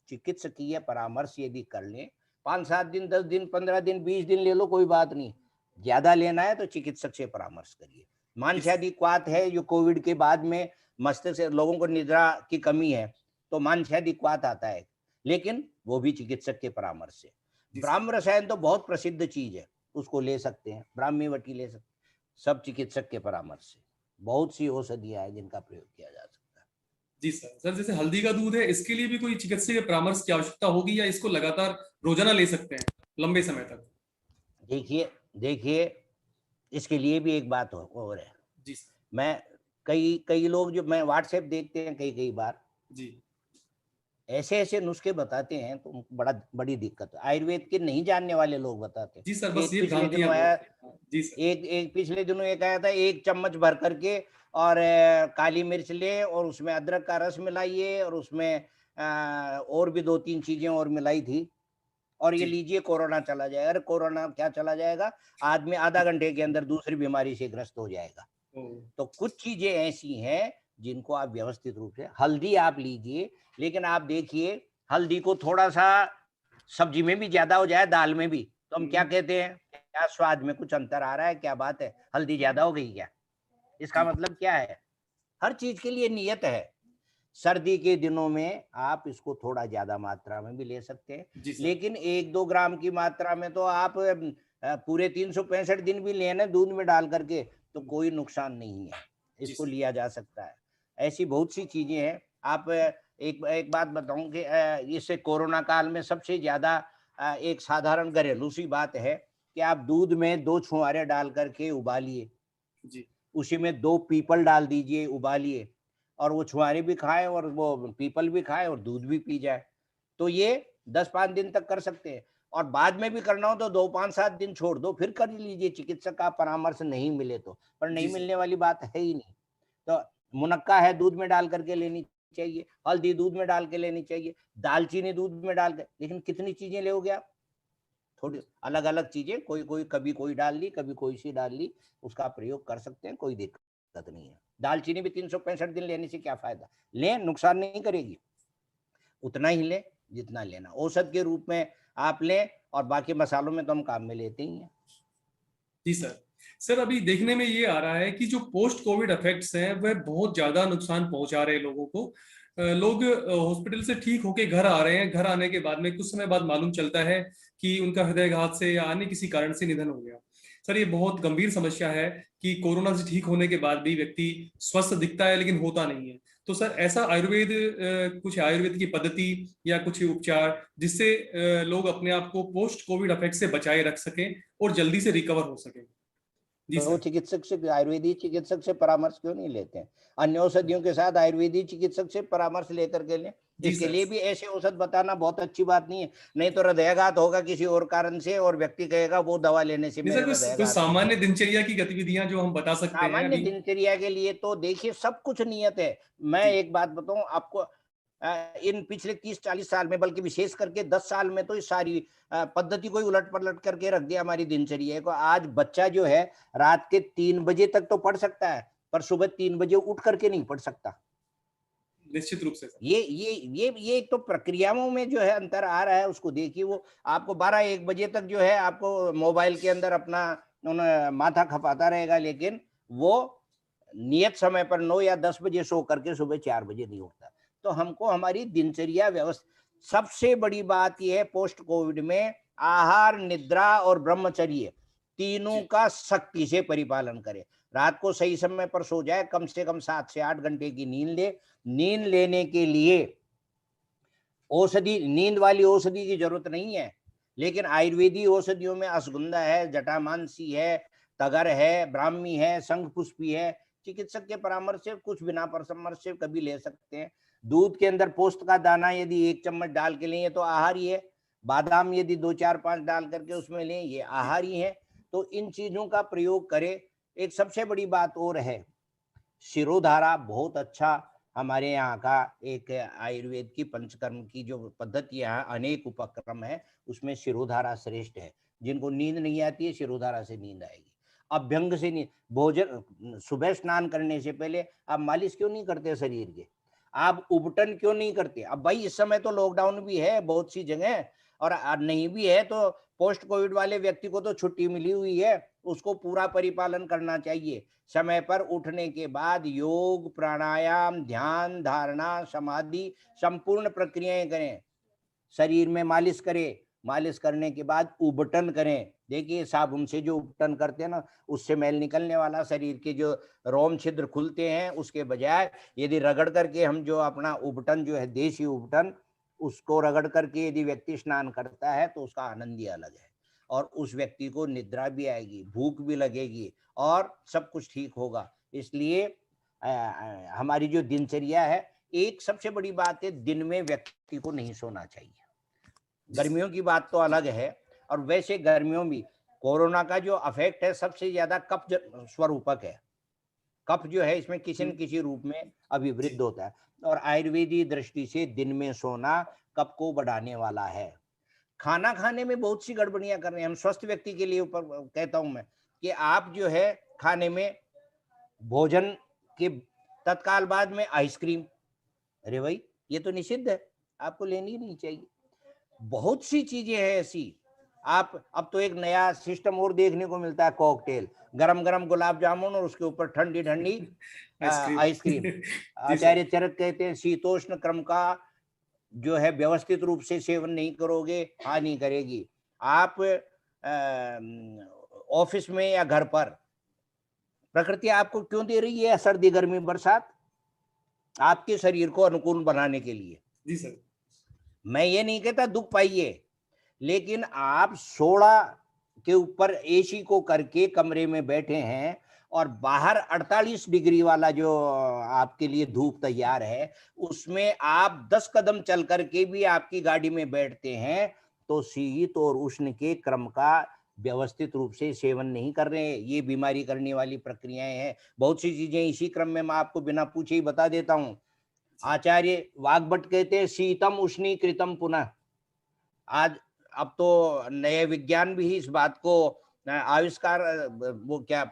चिकित्सकीय परामर्श यदि कर लें, 5-7 दिन, 10 दिन, 15 दिन, 20 दिन ले लो, कोई बात नहीं। ज्यादा लेना है तो चिकित्सक से परामर्श करिए। मांसादिक्वात है, जो कोविड के बाद में मस्तिष्क से लोगों को निद्रा की कमी है तो मांसादिक्वात आता है, लेकिन वो भी चिकित्सक के परामर्श से। ब्राह्म रसायन तो बहुत प्रसिद्ध चीज है, उसको ले सकते हैं, ब्राह्मी वटी ले सकते हैं, सब चिकित्सक के परामर्श से। बहुत सी औषधियां हैं जिनका प्रयोग किया जा सकता है। जी सर, जैसे हल्दी का दूध है, इसके लिए भी कोई चिकित्सकीय परामर्श की आवश्यकता होगी या इसको लगातार रोजाना ले सकते हैं लंबे समय तक? देखिए इसके लिए भी एक बात और है। जी सर। मैं कई लोग जो मैं व्हाट्सएप देखते हैं कई बार जी, ऐसे नुस्खे बताते हैं तो बड़ी दिक्कत है। आयुर्वेद के नहीं जानने वाले लोग बताते हैं। जी सर, बस ये पिछले दिनों भ्रांतियां आया, जी सर। एक पिछले दिनों एक आया था, 1 चम्मच भर करके और काली मिर्च ले और उसमें अदरक का रस मिलाइए और उसमें और भी 2-3 चीजें और मिलाई थी और ये लीजिए कोरोना चला जाएगा। अरे कोरोना क्या चला जाएगा, आदमी आधा घंटे के अंदर दूसरी बीमारी से ग्रस्त हो जाएगा। तो कुछ चीजें ऐसी हैं जिनको आप व्यवस्थित रूप से, हल्दी आप लीजिए, लेकिन आप देखिए हल्दी को थोड़ा सा सब्जी में भी ज्यादा हो जाए, दाल में भी, तो हम क्या कहते हैं, क्या स्वाद में कुछ अंतर आ रहा है, क्या बात है, हल्दी ज्यादा हो गई क्या? इसका मतलब क्या है? हर चीज के लिए नियत है। सर्दी के दिनों में आप इसको थोड़ा ज्यादा मात्रा में भी ले सकते हैं, लेकिन 1-2 ग्राम की मात्रा में तो आप पूरे 365 दिन भी लेना दूध में डाल करके तो कोई नुकसान नहीं है, इसको लिया जा सकता है। ऐसी बहुत सी चीजें हैं। आप एक बात बताऊं कि इससे कोरोना काल में सबसे ज्यादा एक साधारण घरेलू सी बात है कि आप दूध में 2 छुहारे डाल करके उबालिए, उसी में 2 पीपल डाल दीजिए, उबालिए, और वो छुहारे भी खाए और वो पीपल भी खाए और दूध भी पी जाए। तो ये 10-5 दिन तक कर सकते हैं, और बाद में भी करना हो तो 2-5-7 दिन छोड़ दो, फिर कर लीजिए, चिकित्सक का परामर्श नहीं मिले तो। पर नहीं मिलने वाली बात है ही नहीं। तो मुनक्का है, दूध में डाल करके लेनी चाहिए, हल्दी दूध में डाल के लेनी चाहिए, दालचीनी दूध में डाल के, लेकिन कितनी चीजें लोगे आप? थोड़ी अलग अलग चीजें, कोई कभी कोई डाल ली, कभी कोई सी डाल ली, उसका प्रयोग कर सकते हैं, कोई दिक्कत नहीं है। दालचीनी भी 365 दिन लेने से क्या फायदा, लें, नुकसान नहीं करेगी, उतना ही लें जितना लेना औषध के रूप में आप लें, और बाकी मसालों में तो हम काम में लेते ही हैं। जी सर, अभी देखने में ये आ रहा है कि जो पोस्ट कोविड इफेक्ट्स हैं वह बहुत ज्यादा नुकसान पहुंचा रहे हैं लोगों को। लोग हॉस्पिटल से ठीक होके घर आ रहे हैं, घर आने के बाद में कुछ समय बाद मालूम चलता है कि उनका हृदयघात से या अन्य किसी कारण से निधन हो गया। सर, ये बहुत गंभीर समस्या है कि कोरोना से ठीक होने के बाद भी व्यक्ति स्वस्थ दिखता है लेकिन होता नहीं है। तो सर, ऐसा कुछ आयुर्वेद की पद्धति या कुछ उपचार जिससे लोग अपने आप को पोस्ट कोविड इफेक्ट से बचाए रख सकें और जल्दी से रिकवर हो सके? जी तो चिकित्सक से, आयुर्वेदिक चिकित्सक से परामर्श क्यों नहीं लेते हैं? अन्य औषधियों के साथ आयुर्वेदिक चिकित्सक से परामर्श लेकर के लें। इसके लिए भी ऐसे औषध बताना बहुत अच्छी बात नहीं है, नहीं तो हृदयाघात होगा किसी और कारण से और व्यक्ति कहेगा वो दवा लेने से मेरे हृदयाघात। सामान्य दिनचर्या की गतिविधियां जो हम बता सकते हैं सामान्य दिनचर्या के लिए तो देखिए सब कुछ नियत है। मैं एक बात बताऊं आपको, इन पिछले 30-40 साल में, बल्कि विशेष करके 10 साल में तो इस सारी पद्धति को उलट पलट करके रख दिया हमारी दिनचर्या को। आज बच्चा जो है रात के 3 बजे तक तो पढ़ सकता है, पर सुबह 3 बजे उठ करके नहीं पढ़ सकता। निश्चित रूप से ये तो प्रक्रियाओं में जो है अंतर आ रहा है, उसको देखिए। वो आपको 12-1 बजे तक जो है आपको मोबाइल के अंदर अपना माथा खपाता रहेगा, लेकिन वो नियत समय पर 9 या 10 बजे सो करके सुबह 4 बजे नहीं उठता। तो हमको हमारी दिनचर्या व्यवस्था, सबसे बड़ी बात यह है पोस्ट कोविड में आहार, निद्रा और ब्रह्मचर्य तीनों का सख्ती से परिपालन करें। रात को सही समय पर सो जाए, कम से कम 7 से 8 घंटे की नींद ले। नींद लेने के लिए औषधि, नींद वाली औषधि की जरूरत नहीं है, लेकिन आयुर्वेदिक औषधियों में अश्वगंधा है, जटामांसी है, तगर है, ब्राह्मी है, शंखपुष्पी है। चिकित्सक के परामर्श से, कुछ बिना परामर्श से कभी ले सकते हैं। दूध के अंदर पोस्त का दाना यदि 1 चम्मच डाल के लें तो आहार ही है। बादाम यदि 2, 4, 5 डाल करके उसमें लें, ये आहार ही है। तो इन चीजों का प्रयोग करें। एक सबसे बड़ी बात और है, शिरोधारा बहुत अच्छा हमारे यहाँ का एक आयुर्वेद की पंचकर्म की जो पद्धतियां हैं, अनेक उपक्रम है, उसमें शिरोधारा श्रेष्ठ है। जिनको नींद नहीं आती है, शिरोधारा से नींद आएगी। अभ्यंग से नींद, भोजन, सुबह स्नान करने से पहले आप मालिश क्यों नहीं करते शरीर के? आप उबटन क्यों नहीं करते? अब भाई इस समय तो लॉकडाउन भी है बहुत सी जगह, और नहीं भी है तो पोस्ट कोविड वाले व्यक्ति को तो छुट्टी मिली हुई है, उसको पूरा परिपालन करना चाहिए। समय पर उठने के बाद योग, प्राणायाम, ध्यान, धारणा, समाधि, संपूर्ण प्रक्रियाएं करें। शरीर में मालिश करें, मालिश करने के बाद उबटन करें। देखिए साबुन से जो उबटन करते हैं ना, उससे मैल निकलने वाला, शरीर के जो रोम छिद्र खुलते हैं, उसके बजाय यदि रगड़ करके हम जो अपना उबटन जो है, देसी उबटन, उसको रगड़ करके यदि व्यक्ति स्नान करता है तो उसका आनंद ही अलग है। और उस व्यक्ति को निद्रा भी आएगी, भूख भी लगेगी और सब कुछ ठीक होगा। इसलिए हमारी जो दिनचर्या है, एक सबसे बड़ी बात है, दिन में व्यक्ति को नहीं सोना चाहिए। गर्मियों की बात तो अलग है, और वैसे गर्मियों में कोरोना का जो अफेक्ट है सबसे ज्यादा कफ स्वरूपक है। कफ जो है इसमें किसी न किसी रूप में अभिवृद्ध होता है, और आयुर्वेदिक दृष्टि से दिन में सोना कफ को बढ़ाने वाला है। खाना खाने में बहुत सी गड़बड़ियां कर रहे हैं हम। स्वस्थ व्यक्ति के लिए ऊपर कहता हूं मैं कि आप जो है खाने में, भोजन के तत्काल बाद में आइसक्रीम, अरे भाई ये तो निषिद्ध है, आपको लेनी ही नहीं चाहिए। बहुत सी चीजें हैं ऐसी। आप अब तो एक नया सिस्टम और देखने को मिलता है, कॉकटेल, गरम गरम गुलाब जामुन और उसके ऊपर ठंडी ठंडी आइसक्रीम। आचार्य चरक कहते हैं शीतोष्ण क्रम का जो है व्यवस्थित रूप से सेवन नहीं करोगे, हानि करेगी। आप ऑफिस में या घर पर, प्रकृति आपको क्यों दे रही है सर्दी, गर्मी, बरसात? आपके शरीर को अनुकूल बनाने के लिए। जी सर। मैं ये नहीं कहता दुख पाइए, लेकिन आप 16 के ऊपर एसी को करके कमरे में बैठे हैं और बाहर 48 डिग्री वाला जो आपके लिए धूप तैयार है, उसमें आप 10 कदम चल करके भी आपकी गाड़ी में बैठते हैं, तो शीत और उष्ण के क्रम का व्यवस्थित रूप से सेवन नहीं कर रहे हैं। ये बीमारी करने वाली प्रक्रियाएं हैं। बहुत सी चीजें इसी क्रम में मैं आपको बिना पूछे ही बता देता हूं। आचार्य वाग्भट कहते हैं शीतम उष्णीकृतम पुनः। आज अब तो नए विज्ञान भी इस बात को आविष्कार, वो क्या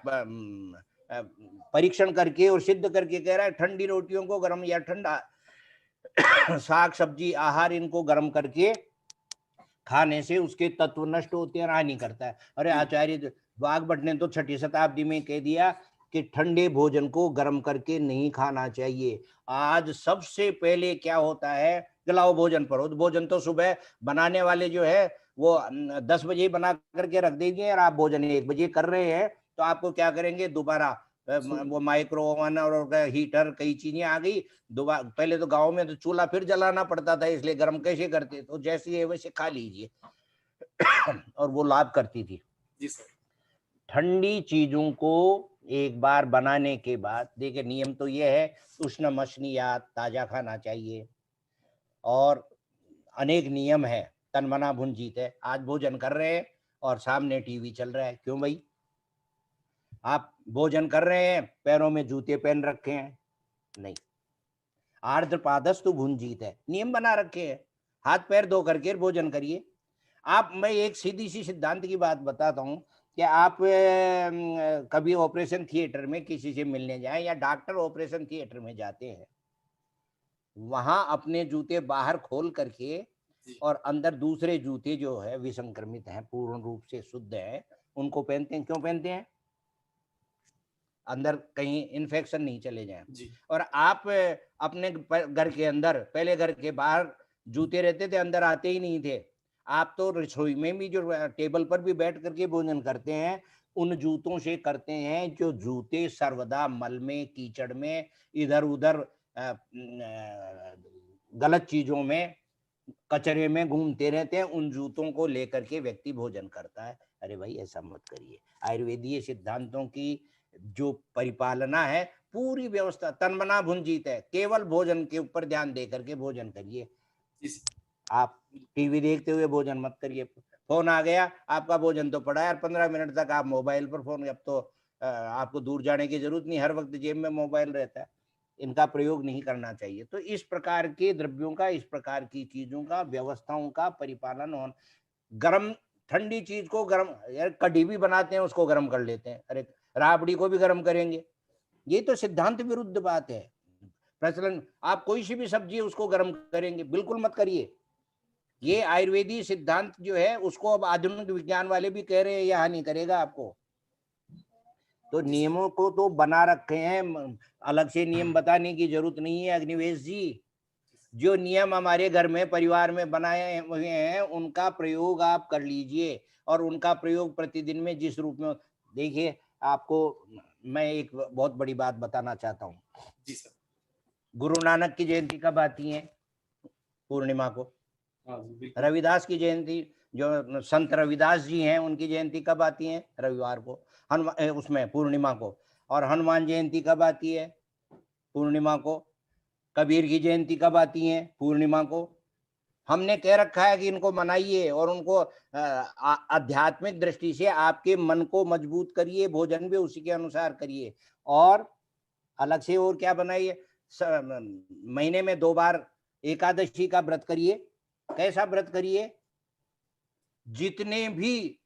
परीक्षण करके और सिद्ध करके कह रहा है, ठंडी रोटियों को गर्म या ठंडा साग सब्जी आहार इनको गर्म करके खाने से उसके तत्व नष्ट होते हैं, हानि करता है। अरे आचार्य वाग्भट ने तो 6वीं शताब्दी में कह दिया कि ठंडे भोजन को गर्म करके नहीं खाना चाहिए। आज सबसे पहले क्या होता है, जलाओ भोजन पर, भोजन तो सुबह बनाने वाले जो है वो 10 बजे बना करके रख देंगे, और आप भोजन 1 बजे कर रहे हैं, तो आपको क्या करेंगे, दोबारा वो माइक्रो ओवन और हीटर, कई चीजें आ गई। दोबारा, पहले तो गांव में तो चूल्हा फिर जलाना पड़ता था, इसलिए गर्म कैसे करते, तो जैसे है वैसे खा लीजिए और वो लाभ करती थी। जी सर। ठंडी चीजों को एक बार बनाने के बाद, देखिए नियम तो ये है, उष्ण मछलियात ताजा खाना चाहिए, और अनेक नियम है, तन मना भुंजीत है। आज भोजन कर रहे हैं और सामने टीवी चल रहा है, क्यों भाई? आप भोजन कर रहे हैं, पैरों में जूते पहन रखे हैं? नहीं। आर्द्र पादस्तु भुंजीत है, नियम बना रखे हैं, हाथ पैर धो करके भोजन करिए। आप, मैं एक सीधी सी सिद्धांत की बात बताता हूँ कि आप कभी ऑपरेशन थिएटर में किसी से मिलने जाएं, या डॉक्टर ऑपरेशन थिएटर में जाते हैं, वहां अपने जूते बाहर खोल करके और अंदर दूसरे जूते जो है विसंक्रमित हैं, पूर्ण रूप से शुद्ध हैं, उनको पहनते हैं। क्यों पहनते हैं? अंदर कहीं इन्फेक्शन नहीं चले जाए। जी और आप अपने घर के अंदर, पहले घर के बाहर जूते रहते थे, अंदर आते ही नहीं थे। आप तो रसोई में भी जो टेबल पर भी बैठ करके भोजन करते हैं, उन जूतों से करते हैं जो जूते सर्वदा मल में, कीचड़ में, इधर उधर गलत चीजों में, कचरे में घूमते रहते हैं। उन जूतों को लेकर के व्यक्ति भोजन करता है। अरे भाई ऐसा मत करिए। आयुर्वेदीय सिद्धांतों की जो परिपालना है, पूरी व्यवस्था तन मना भुंजीत है। केवल भोजन के ऊपर ध्यान दे करके भोजन करिए। आप टीवी देखते हुए भोजन मत करिए। फोन आ गया, आपका भोजन तो पड़ा है, 15 मिनट तक आप मोबाइल पर फोन, अब तो आपको दूर जाने की जरूरत नहीं, हर वक्त जेब में मोबाइल रहता है। इनका प्रयोग नहीं करना चाहिए। तो इस प्रकार के द्रव्यों का, इस प्रकार की चीजों का, व्यवस्थाओं का परिपालन होना। गर्म ठंडी चीज को गर्म, यार कढ़ी भी बनाते हैं उसको गर्म कर लेते हैं, अरे राबड़ी को भी गर्म करेंगे। ये तो सिद्धांत विरुद्ध बात है। प्रचलन, आप कोई सी भी सब्जी है उसको गर्म करेंगे, बिल्कुल मत करिए। ये आयुर्वेदीय सिद्धांत जो है उसको अब आधुनिक विज्ञान वाले भी कह रहे हैं ये हानि करेगा आपको। तो नियमों को तो बना रखे हैं, अलग से नियम बताने की जरूरत नहीं है अग्निवेश जी। जो नियम हमारे घर में, परिवार में बनाए हुए हैं, उनका प्रयोग आप कर लीजिए। और उनका प्रयोग प्रतिदिन में जिस रूप में, देखिए आपको मैं एक बहुत बड़ी बात बताना चाहता हूँ। जी सर। गुरु नानक की जयंती कब आती है? पूर्णिमा को। हाँ जी बिल्कुल। रविदास की जयंती, जो संत रविदास जी हैं, उनकी जयंती कब आती है? रविवार को, हनुमान उसमें पूर्णिमा को। और हनुमान जयंती कब आती है? पूर्णिमा को। कबीर की जयंती कब आती है? पूर्णिमा को। हमने कह रखा है कि इनको मनाइए और उनको आध्यात्मिक दृष्टि से आपके मन को मजबूत करिए, भोजन भी उसी के अनुसार करिए। और अलग से और क्या बनाइए, महीने में 2 बार एकादशी का व्रत करिए। कैसा व्रत करिए? जितने भी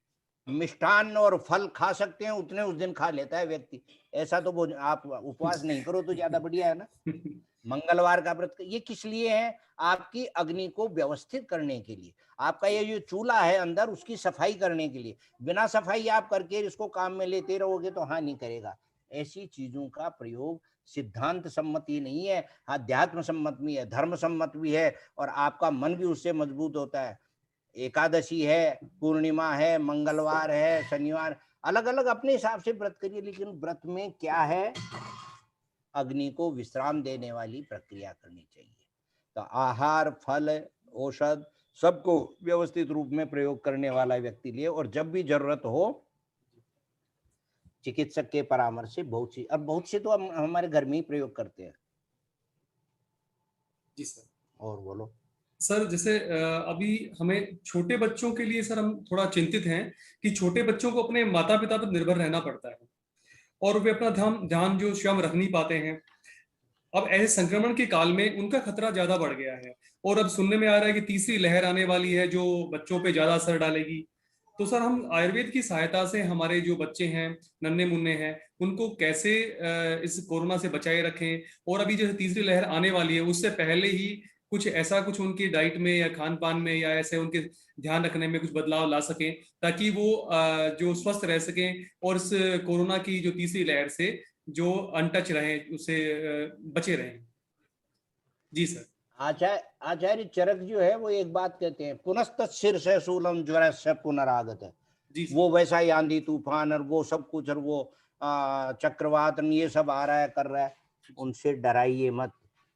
मिष्टान्न और फल खा सकते हैं उतने उस दिन खा लेता है व्यक्ति। ऐसा तो भोजन, आप उपवास नहीं करो तो ज्यादा बढ़िया है ना। मंगलवार का व्रत, ये किस लिए है? आपकी अग्नि को व्यवस्थित करने के लिए। आपका ये जो चूल्हा है अंदर, उसकी सफाई करने के लिए। बिना सफाई आप करके इसको काम में लेते रहोगे तो हानि करेगा। ऐसी चीजों का प्रयोग सिद्धांत सम्मति नहीं है, अध्यात्म सम्मत भी है, धर्म सम्मत भी है, और आपका मन भी उससे मजबूत होता है। एकादशी है, पूर्णिमा है, मंगलवार है, शनिवार, अलग अलग अपने हिसाब से व्रत करिए। लेकिन व्रत में क्या है? अग्नि को विश्राम देने वाली प्रक्रिया करनी चाहिए। तो आहार, फल, औषध सबको व्यवस्थित रूप में प्रयोग करने वाला व्यक्ति लिए, और जब भी जरूरत हो चिकित्सक के परामर्श से, बहुत से तो हम हमारे घर में ही प्रयोग करते हैं। जी सर। और बोलो सर, जैसे अभी हमें छोटे बच्चों के लिए सर हम थोड़ा चिंतित हैं कि छोटे बच्चों को अपने माता पिता पर निर्भर रहना पड़ता है और वे अपना ध्यान ध्यान जो स्वयं रख नहीं पाते हैं। अब ऐसे संक्रमण के काल में उनका खतरा ज्यादा बढ़ गया है और अब सुनने में आ रहा है कि तीसरी लहर आने वाली है जो बच्चों पे ज्यादा असर डालेगी। तो सर हम आयुर्वेद की सहायता से हमारे जो बच्चे हैं, नन्हे मुन्ने हैं, उनको कैसे इस कोरोना से बचाए रखें, और अभी जो तीसरी लहर आने वाली है उससे पहले ही कुछ ऐसा कुछ उनकी डाइट में या खान पान में या ऐसे उनके ध्यान रखने में कुछ बदलाव ला सकें ताकि वो जो स्वस्थ रह सकें और इस कोरोना की जो तीसरी लहर से जो अनटच रहे उससे बचे रहें। जी सर। आचार्य चरक जो है वो एक बात कहते हैं, पुनस्त शीर्ष शूलम ज्वर से पुनरागत है। वो वैसा ही आंधी तूफान और वो सब कुछ, और वो चक्रवात ये सब आ रहा है, कर रहा है, उनसे डराइए मत।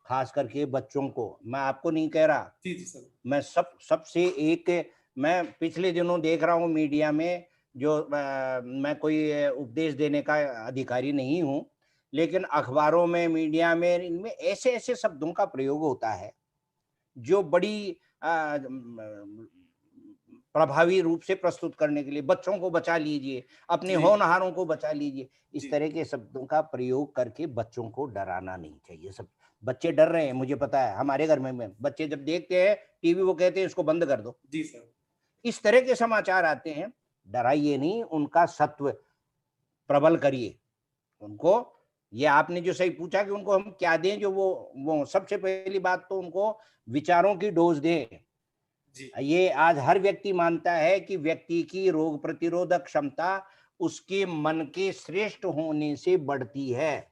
खास करके बच्चों को, मैं आपको नहीं कह रहा। जी जी सर। मैं सबसे एक, मैं पिछले दिनों देख रहा हूँ मीडिया में, जो मैं कोई उपदेश देने का अधिकारी नहीं हूँ, लेकिन अखबारों में, मीडिया में, इनमें ऐसे ऐसे शब्दों का प्रयोग होता है जो बड़ी प्रभावी रूप से प्रस्तुत करने के लिए, बच्चों को बचा लीजिए, अपने होनहारों को बचा लीजिए, इस तरह के शब्दों का प्रयोग करके बच्चों को डराना नहीं चाहिए। सब बच्चे डर रहे हैं, मुझे पता है। हमारे घर में बच्चे जब देखते हैं टीवी, वो कहते हैं इसको बंद कर दो। जी सर। इस तरह के समाचार आते हैं, डराइए नहीं, उनका सत्व प्रबल करिए। उनको, ये आपने जो सही पूछा कि उनको हम क्या दें, जो वो सबसे पहली बात तो उनको विचारों की डोज दें। ये आज हर व्यक्ति मानता है कि व्यक्ति की रोग प्रतिरोधक क्षमता उसके मन के श्रेष्ठ होने से बढ़ती है,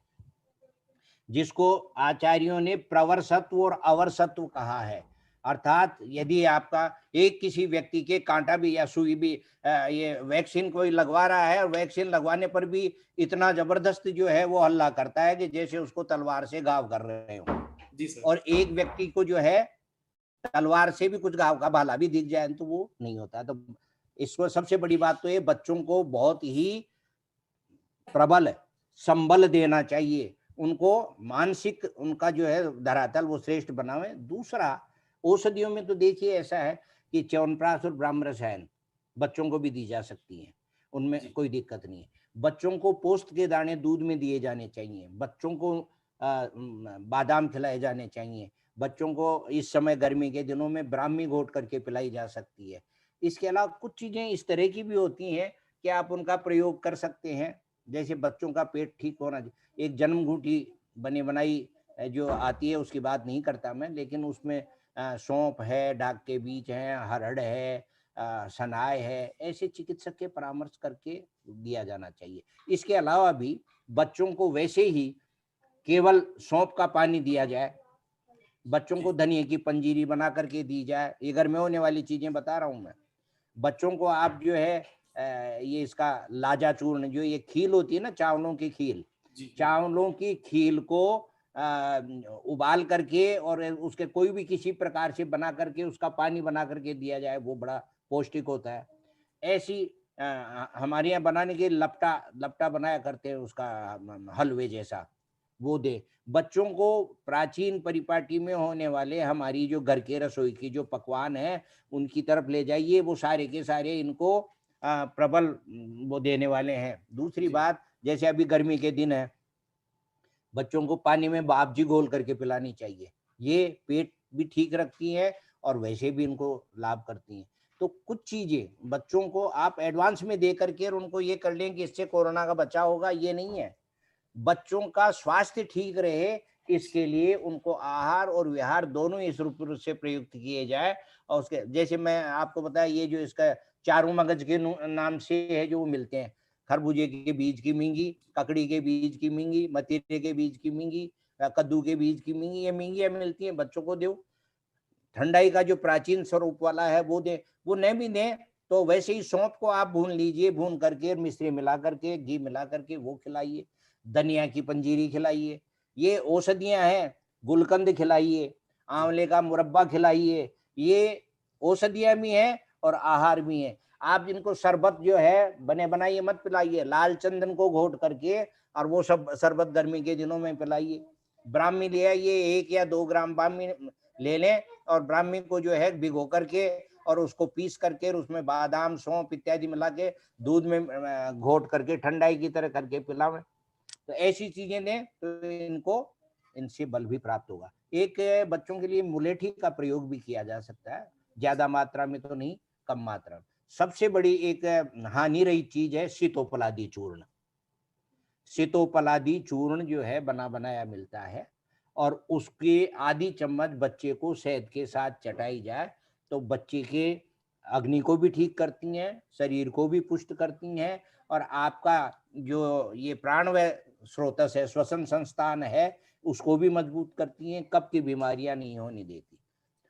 जिसको आचार्यों ने प्रवरसत्व और अवरसत्व कहा है। अर्थात यदि आपका एक किसी व्यक्ति के कांटा भी या सुई भी ये वैक्सीन कोई लगवा रहा है, और वैक्सीन लगवाने पर भी इतना जबरदस्त जो है वो हल्ला करता है कि जैसे उसको तलवार से घाव कर रहे हो। जी सर। और एक व्यक्ति को जो है तलवार से भी कुछ घाव का भाला भी दिख जाए तो वो नहीं होता। तो इसको सबसे बड़ी बात तो ये बच्चों को बहुत ही प्रबल संबल देना चाहिए, उनको मानसिक उनका जो है धरातल वो श्रेष्ठ बनावे। दूसरा, औषधियों में तो देखिए ऐसा है कि च्यवनप्राश और ब्राह्म रसायन बच्चों को भी दी जा सकती है, उनमें कोई दिक्कत नहीं है। बच्चों को पोस्त के दाने दूध में दिए जाने चाहिए, बच्चों को बादाम खिलाए जाने चाहिए, बच्चों को इस समय गर्मी के दिनों में ब्राह्मी घोट करके पिलाई जा सकती है। इसके अलावा कुछ चीजें इस तरह की भी होती हैं कि आप उनका प्रयोग कर सकते हैं। जैसे बच्चों का पेट ठीक होना, एक जन्म घूटी बनी बनाई जो आती है उसकी बात नहीं करता मैं, लेकिन उसमें सौंफ है, डाक के बीज है, हरड़ है, सनाय है, ऐसे चिकित्सक के परामर्श करके दिया जाना चाहिए। इसके अलावा भी बच्चों को वैसे ही केवल सौंफ का पानी दिया जाए, बच्चों को धनिया की पंजीरी बना करके दी जाए। ये घर में होने वाली चीजें बता रहा हूं मैं। बच्चों को आप जो है ये इसका लाजा चूर्ण, जो ये खील होती है ना, चावलों की खील, चावलों की खील को उबाल करके और उसके कोई भी किसी प्रकार से बना करके उसका पानी बना करके दिया जाए, वो बड़ा पौष्टिक होता है। ऐसी हमारे यहाँ बनाने के लपटा बनाया करते हैं उसका, हलवे जैसा, वो दे। बच्चों को प्राचीन परिपाटी में होने वाले हमारी जो घर के रसोई की जो पकवान है उनकी तरफ ले जाइए, वो सारे के सारे इनको प्रबल वो देने वाले हैं। दूसरी बात, जैसे अभी गर्मी के दिन है, बच्चों को पानी में बाबजी घोल करके पिलानी चाहिए, ये पेट भी ठीक रखती है और वैसे भी इनको लाभ करती हैं। तो कुछ चीजें बच्चों को आप एडवांस में दे करके और उनको ये कर लें कि इससे कोरोना का बचाव होगा, ये नहीं है। बच्चों का स्वास्थ्य ठीक रहे इसके लिए उनको आहार और विहार दोनों इस रूप से प्रयुक्त किए जाए। और उसके जैसे मैं आपको बताया, ये जो इसका चारू मगज के नाम से है जो वो मिलते हैं, खरबूजे के बीज की मींगी, ककड़ी के बीज की मींगी, मतीरे के बीज की मींगी, कद्दू के बीज की मींगी, ये मींगियां मिलती हैं, बच्चों को दो। ठंडाई का जो प्राचीन स्वरूप वाला है वो दे, वो नहीं भी दें तो वैसे ही सौंफ को आप भून लीजिए, भून करके मिश्री मिला करके घी मिला करके वो खिलाइए। धनिया की पंजीरी खिलाइए, ये औषधियां हैं। गुलकंद खिलाइए, आंवले का मुरब्बा खिलाइए, ये औषधियां भी हैं और आहार भी हैं। आप इनको शरबत जो है बने बनाइए मत पिलाइए, लाल चंदन को घोट करके और वो सब शरबत गर्मी के दिनों में पिलाइए। ब्राह्मी ले आइए, 1 या 2 ग्राम ब्राह्मी ले लें और ब्राह्मी को जो है भिगो करके और उसको पीस करके उसमें बादाम सौंफ इत्यादि मिला के दूध में घोट करके ठंडाई की तरह करके पिलावें। तो ऐसी चीजें दें तो इनको इनसे बल भी प्राप्त होगा। एक बच्चों के लिए मुलेठी का प्रयोग भी किया जा सकता है, ज्यादा मात्रा में तो नहीं, कम मात्रा में। सबसे बड़ी एक हानि रही चीज है सीतोपलादी चूर्ण। सीतोपलादी चूर्ण जो है बना बनाया मिलता है और उसके आधी चम्मच बच्चे को शहद के साथ चटाई जाए तो बच्चे के अग्नि को भी ठीक करती हैं, शरीर को भी पुष्ट करती हैं और आपका जो ये प्राणवायु स्रोतस है, श्वसन संस्थान है, उसको भी मजबूत करती हैं, कफ की बीमारियां नहीं होने देती।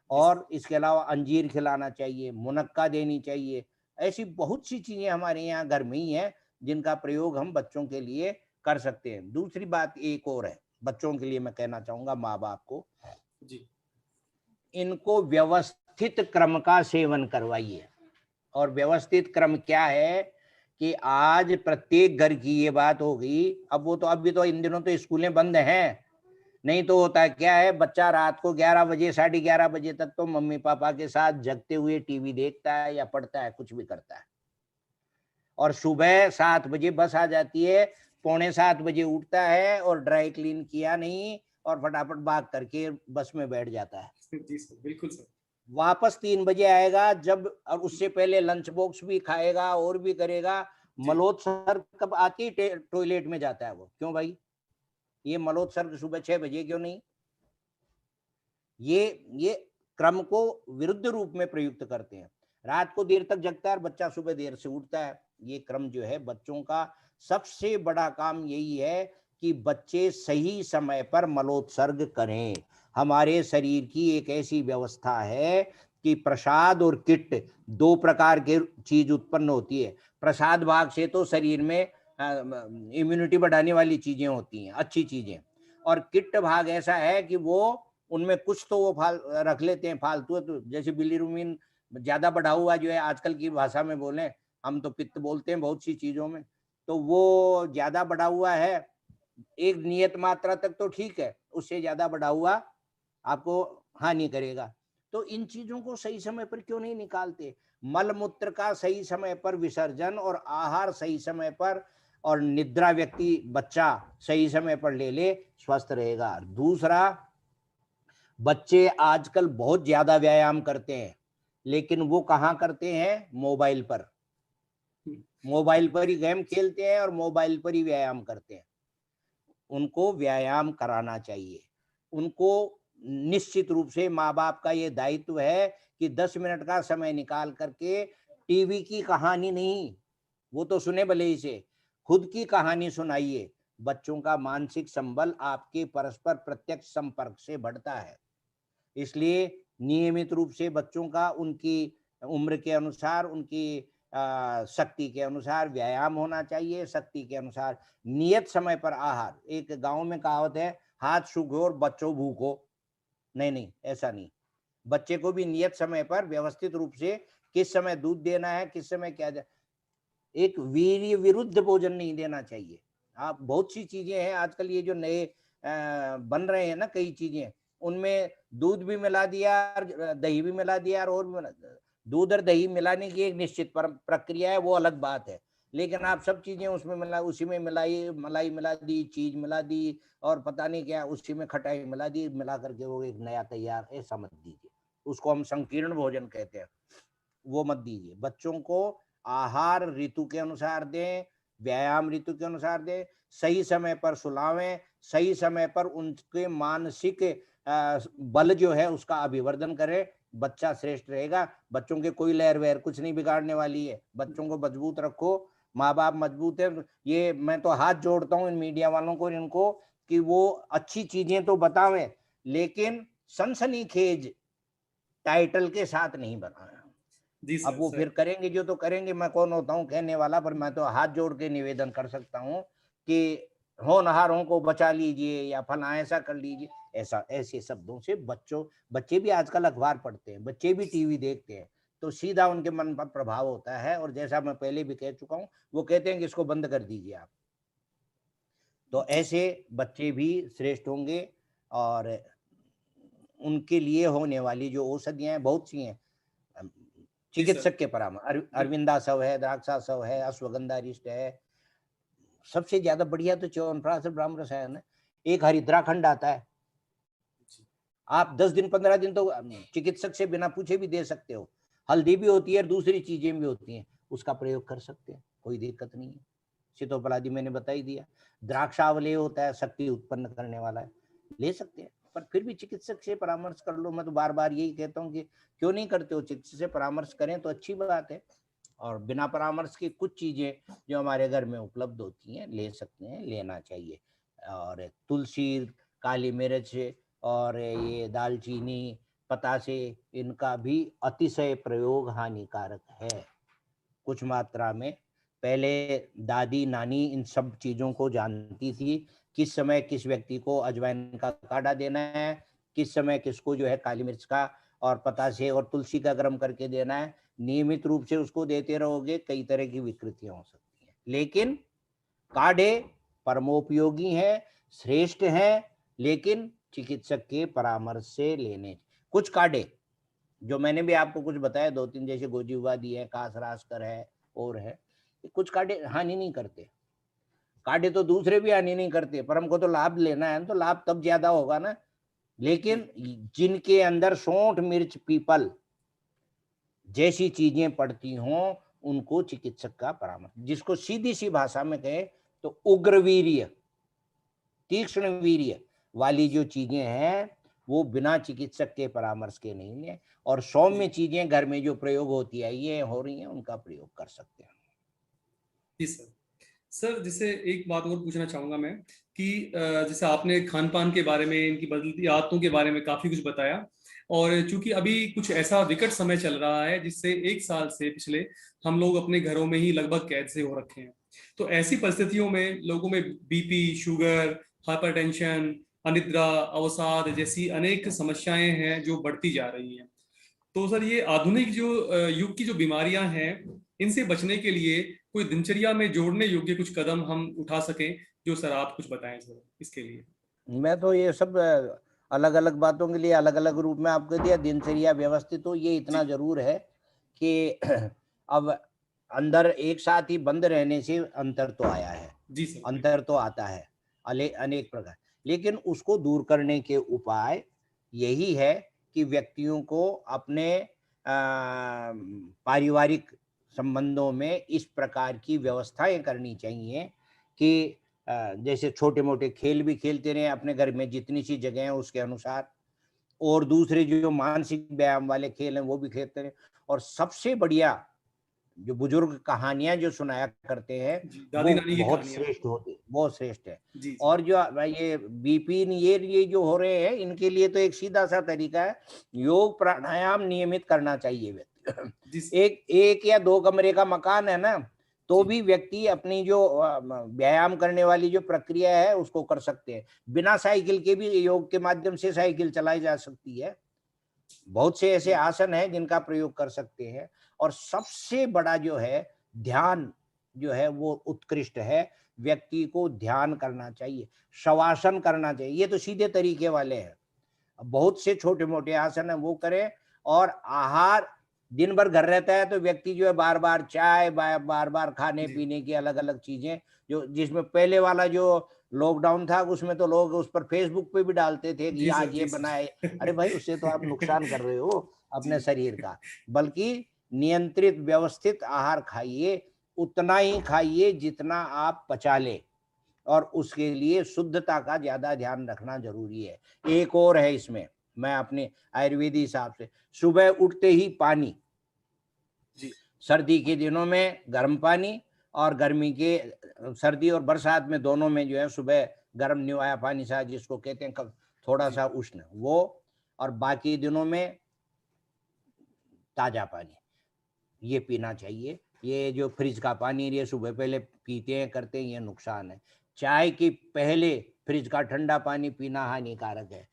और इसके अलावा अंजीर खिलाना चाहिए, मुनक्का देनी चाहिए। ऐसी बहुत सी चीजें हमारे यहाँ घर में ही हैं जिनका प्रयोग हम बच्चों के लिए कर सकते हैं। दूसरी बात एक और है, बच्चों के लिए मैं कहना चाहूंगा माँ बाप को जी, इनको व्यवस्थित क्रम का सेवन करवाइए। और व्यवस्थित क्रम क्या है कि आज प्रत्येक घर की ये बात होगी, अब वो तो अभी तो इन दिनों तो स्कूलें बंद हैं, नहीं तो होता है क्या है, बच्चा रात को 11 बजे 11:30 बजे तक तो मम्मी पापा के साथ जगते हुए टीवी देखता है या पढ़ता है, कुछ भी करता है। और सुबह 7 बजे बस आ जाती है, 6:45 बजे उठता है और ड्राई क्लीन किया नहीं और फटाफट भाग करके बस में बैठ जाता है। जी सर, बिल्कुल सर। वापस 3 बजे आएगा जब, और उससे पहले लंच बॉक्स भी खाएगा और भी करेगा। मलोत्सर्ग कब आती टॉयलेट में जाता है वो, क्यों भाई? ये मलोत्सर्ग सुबह 6 बजे क्यों नहीं? ये क्रम को विरुद्ध रूप में प्रयुक्त करते हैं। रात को देर तक जगता है और बच्चा सुबह देर से उठता है, ये क्रम जो है बच्चों का सबसे बड़ा काम यही है कि बच्चे सही समय पर मलोत्सर्ग करें। हमारे शरीर की एक ऐसी व्यवस्था है कि प्रसाद और किट दो प्रकार के चीज उत्पन्न होती है। प्रसाद भाग से तो शरीर में इम्यूनिटी बढ़ाने वाली चीजें होती हैं, अच्छी चीजें, और किट भाग ऐसा है कि वो उनमें कुछ तो वो रख लेते हैं फालतू, तो जैसे बिलीरुबिन ज्यादा बढ़ा हुआ जो है, आजकल की भाषा में बोले हम तो पित्त बोलते हैं बहुत सी चीजों में, तो वो ज्यादा बढ़ा हुआ है। एक नियत मात्रा तक तो ठीक है, उससे ज्यादा बढ़ा हुआ आपको हानि करेगा। तो इन चीजों को सही समय पर क्यों नहीं निकालते? मल मूत्र का सही समय पर विसर्जन और आहार सही समय पर और निद्रा व्यक्ति बच्चा सही समय पर ले ले, स्वस्थ रहेगा। दूसरा, बच्चे आजकल बहुत ज्यादा व्यायाम करते हैं, लेकिन वो कहाँ करते हैं? मोबाइल पर। मोबाइल पर ही गेम खेलते हैं और मोबाइल पर ही व्यायाम करते हैं। उनको व्यायाम कराना चाहिए। उनको निश्चित रूप से माँ बाप का ये दायित्व है कि 10 मिनट का समय निकाल करके टीवी की कहानी नहीं, वो तो सुने भले ही से, खुद की कहानी सुनाइए। बच्चों का मानसिक संबल आपके परस्पर प्रत्यक्ष संपर्क से बढ़ता है। इसलिए नियमित रूप से बच्चों का उनकी उम्र के अनुसार, उनकी शक्ति के अनुसार व्यायाम होना चाहिए, शक्ति के अनुसार नियत समय पर आहार। एक गांव में कहावत है, हाथ सूखो और बच्चों भूखो। नहीं नहीं, ऐसा नहीं। बच्चे को भी नियत समय पर व्यवस्थित रूप से किस समय दूध देना है, किस समय क्या एक वीर्य विरुद्ध भोजन नहीं देना चाहिए। आप बहुत सी चीजें हैं आजकल, ये जो नए बन रहे हैं ना कई चीजें, उनमें दूध भी मिला दिया और दही भी मिला दिया और भी मिला। दूध और दही मिलाने की एक निश्चित प्रक्रिया है, वो अलग बात है, लेकिन आप सब चीजें उसमें मिला, उसी में मिलाई, मलाई मिला दी, चीज मिला दी और पता नहीं क्या उसी में खटाई मिला दी, मिला करके वो एक नया तैयार, ऐसा मत दीजिए। उसको हम संकीर्ण भोजन कहते हैं, वो मत दीजिए। बच्चों को आहार ऋतु के अनुसार दें, व्यायाम ऋतु के अनुसार दें, सही समय पर सुलावें, सही समय पर उनके मानसिक बल जो है उसका अभिवर्धन करें। बच्चा श्रेष्ठ रहेगा। बच्चों के कोई लहर वहर कुछ नहीं बिगाड़ने वाली है। बच्चों को मजबूत रखो, माँ बाप मजबूत है। ये मैं तो हाथ जोड़ता हूँ इन मीडिया वालों को, इनको, कि वो अच्छी चीजें तो बतावें, लेकिन सनसनीखेज टाइटल के साथ नहीं बनाया। जी अब वो सर। फिर करेंगे जो तो करेंगे, मैं कौन होता हूँ कहने वाला, पर मैं तो हाथ जोड़ के निवेदन कर सकता हूँ कि होनहारों को बचा लीजिए या फला ऐसा कर लीजिए। ऐसा ऐसे शब्दों से बच्चे भी आजकल अखबार पढ़ते हैं, बच्चे भी टीवी देखते हैं, तो सीधा उनके मन पर प्रभाव होता है। और जैसा मैं पहले भी कह चुका हूँ, वो कहते हैं कि इसको बंद कर दीजिए आप। तो ऐसे बच्चे भी श्रेष्ठ होंगे और उनके लिए होने वाली जो औषधियां हैं बहुत सी हैं। चिकित्सक के परामर्श, अरविंदासव है, द्राक्षासव है, अश्वगंधारिष्ट है, सबसे ज्यादा बढ़िया तो च्यवनप्राश और ब्राह्म रसायन है। एक हरिद्राखंड आता है, आप 10 दिन 15 दिन तो चिकित्सक से बिना पूछे भी दे सकते हो। हल्दी भी होती है और दूसरी चीजें भी होती हैं, उसका प्रयोग कर सकते हैं, कोई दिक्कत नहीं है। सीतोपलादी मैंने बता ही दिया। द्राक्षावलेय होता है, शक्ति उत्पन्न करने वाला है, ले सकते हैं, पर फिर भी चिकित्सक से परामर्श कर लो। मैं तो बार बार यही कहता हूँ कि क्यों नहीं करते हो, चिकित्सक से परामर्श करें तो अच्छी बात है। और बिना परामर्श के कुछ चीजें जो हमारे घर में उपलब्ध होती हैं ले सकते हैं, लेना चाहिए। और तुलसी, काली मिर्च और ये दालचीनी, पतासे, इनका भी अतिशय प्रयोग हानिकारक है। कुछ मात्रा में पहले दादी नानी इन सब चीजों को जानती थी, किस समय किस व्यक्ति को अजवाइन का काढ़ा देना है, किस समय किसको जो है काली मिर्च का और पतासे और तुलसी का गर्म करके देना है। नियमित रूप से उसको देते रहोगे, कई तरह की विकृतियां हो सकती हैं। लेकिन काढ़े परमोपयोगी हैं, श्रेष्ठ हैं, लेकिन चिकित्सक के परामर्श से लेने। कुछ काढ़े जो मैंने भी आपको कुछ बताया, 2-3, जैसे गोजीवादी है, कासरास्कर है और है, कुछ काढ़े हानि नहीं करते। काढ़े तो दूसरे भी हानि नहीं करते, पर हमको तो लाभ लेना है, तो लाभ तब ज्यादा होगा ना। लेकिन जिनके अंदर सौंठ मिर्च पीपल जैसी चीजें पड़ती हों, उनको चिकित्सक का परामर्श। जिसको सीधी सी भाषा में कहे तो उग्रवीर्य, तीक्ष्ण वीर्य वाली जो चीजें हैं वो बिना चिकित्सक के परामर्श के नहीं है। और सौम्य चीजें घर में जो प्रयोग होती है, ये हो रही हैं, उनका प्रयोग कर सकते हैं। जी सर। सर जैसे एक बात और पूछना चाहूंगा मैं कि जैसे आपने खान पान के बारे में, इनकी बदलती आदतों के बारे में काफी कुछ बताया, और चूंकि अभी कुछ ऐसा विकट समय चल रहा है जिससे एक साल से पिछले हम लोग अपने घरों में ही लगभग कैद से हो रखे हैं। तो ऐसी परिस्थितियों में लोगों में बीपी, शुगर, हाइपरटेंशन, अनिद्रा, अवसाद जैसी अनेक समस्याएं हैं जो बढ़ती जा रही हैं। तो सर ये आधुनिक जो युग की जो बीमारियां हैं, इनसे बचने के लिए कोई दिनचर्या में जोड़ने योग्य कुछ कदम हम उठा सकें, जो सर आप कुछ बताएं सर इसके लिए। मैं तो ये सब अलग अलग बातों के लिए अलग अलग रूप में आपको दिया। दिनचर्या व्यवस्थित हो, ये इतना जी जरूर है कि अब अंदर एक साथ ही बंद रहने से अंतर तो आया है, जी सर। अंतर तो आता है अनेक प्रकार। लेकिन उसको दूर करने के उपाय यही है कि व्यक्तियों को अपने पारिवारिक संबंधों में इस प्रकार की व्यवस्थाएं करनी चाहिए कि जैसे छोटे मोटे खेल भी खेलते रहे अपने घर में, जितनी सी जगह है उसके अनुसार, और दूसरे जो मानसिक व्यायाम वाले खेल हैं वो भी खेलते रहे। और सबसे बढ़िया जो बुजुर्ग कहानियां जो सुनाया करते हैं जी, दादी वो नानी की बहुत कहानियां। श्रेष्ठ होती, बहुत श्रेष्ठ है। जी जी। और जो ये बीपी ये जो हो रहे हैं, इनके लिए तो एक सीधा सा तरीका है, योग प्राणायाम नियमित करना चाहिए व्यक्ति। जी सर। एक एक या दो कमरे का मकान है ना, तो जी भी व्यक्ति अपनी जो व्यायाम करने वाली जो प्रक्रिया है उसको कर सकते हैं। बिना साइकिल के भी योग के माध्यम से साइकिल चलाई जा सकती है। बहुत से ऐसे जी। आसन हैं जिनका प्रयोग कर सकते हैं। और सबसे बड़ा जो है ध्यान, जो है वो उत्कृष्ट है। व्यक्ति को ध्यान करना चाहिए, शवासन करना चाहिए। ये तो सीधे तरीके वाले हैं। बहुत से छोटे मोटे आसन है वो करें। और आहार, दिन भर घर रहता है तो व्यक्ति जो है बार बार चाय, बार बार खाने जी पीने की अलग अलग चीजें, जो जिसमें पहले वाला जो लॉकडाउन था उसमें तो लोग उस पर फेसबुक पे भी डालते थे कि जी आज सर। ये जी बनाए। अरे सर। भाई, उससे तो आप नुकसान कर रहे हो जी अपने शरीर का। बल्कि नियंत्रित व्यवस्थित आहार खाइए, उतना ही खाइए जितना आप पचा ले। और उसके लिए शुद्धता का ज्यादा ध्यान रखना जरूरी है। एक और है इसमें, मैं अपने आयुर्वेदी हिसाब से, सुबह उठते ही पानी, जी। सर्दी के दिनों में गर्म पानी, और गर्मी के, सर्दी और बरसात में दोनों में जो है सुबह गर्म निवाया पानी सा जिसको कहते हैं थोड़ा जी सा उष्ण वो, और बाकी दिनों में ताजा पानी ये पीना चाहिए। ये जो फ्रिज का पानी ये सुबह पहले पीते हैं करते हैं, ये नुकसान है। चाय के पहले फ्रिज का ठंडा पानी पीना हानिकारक है।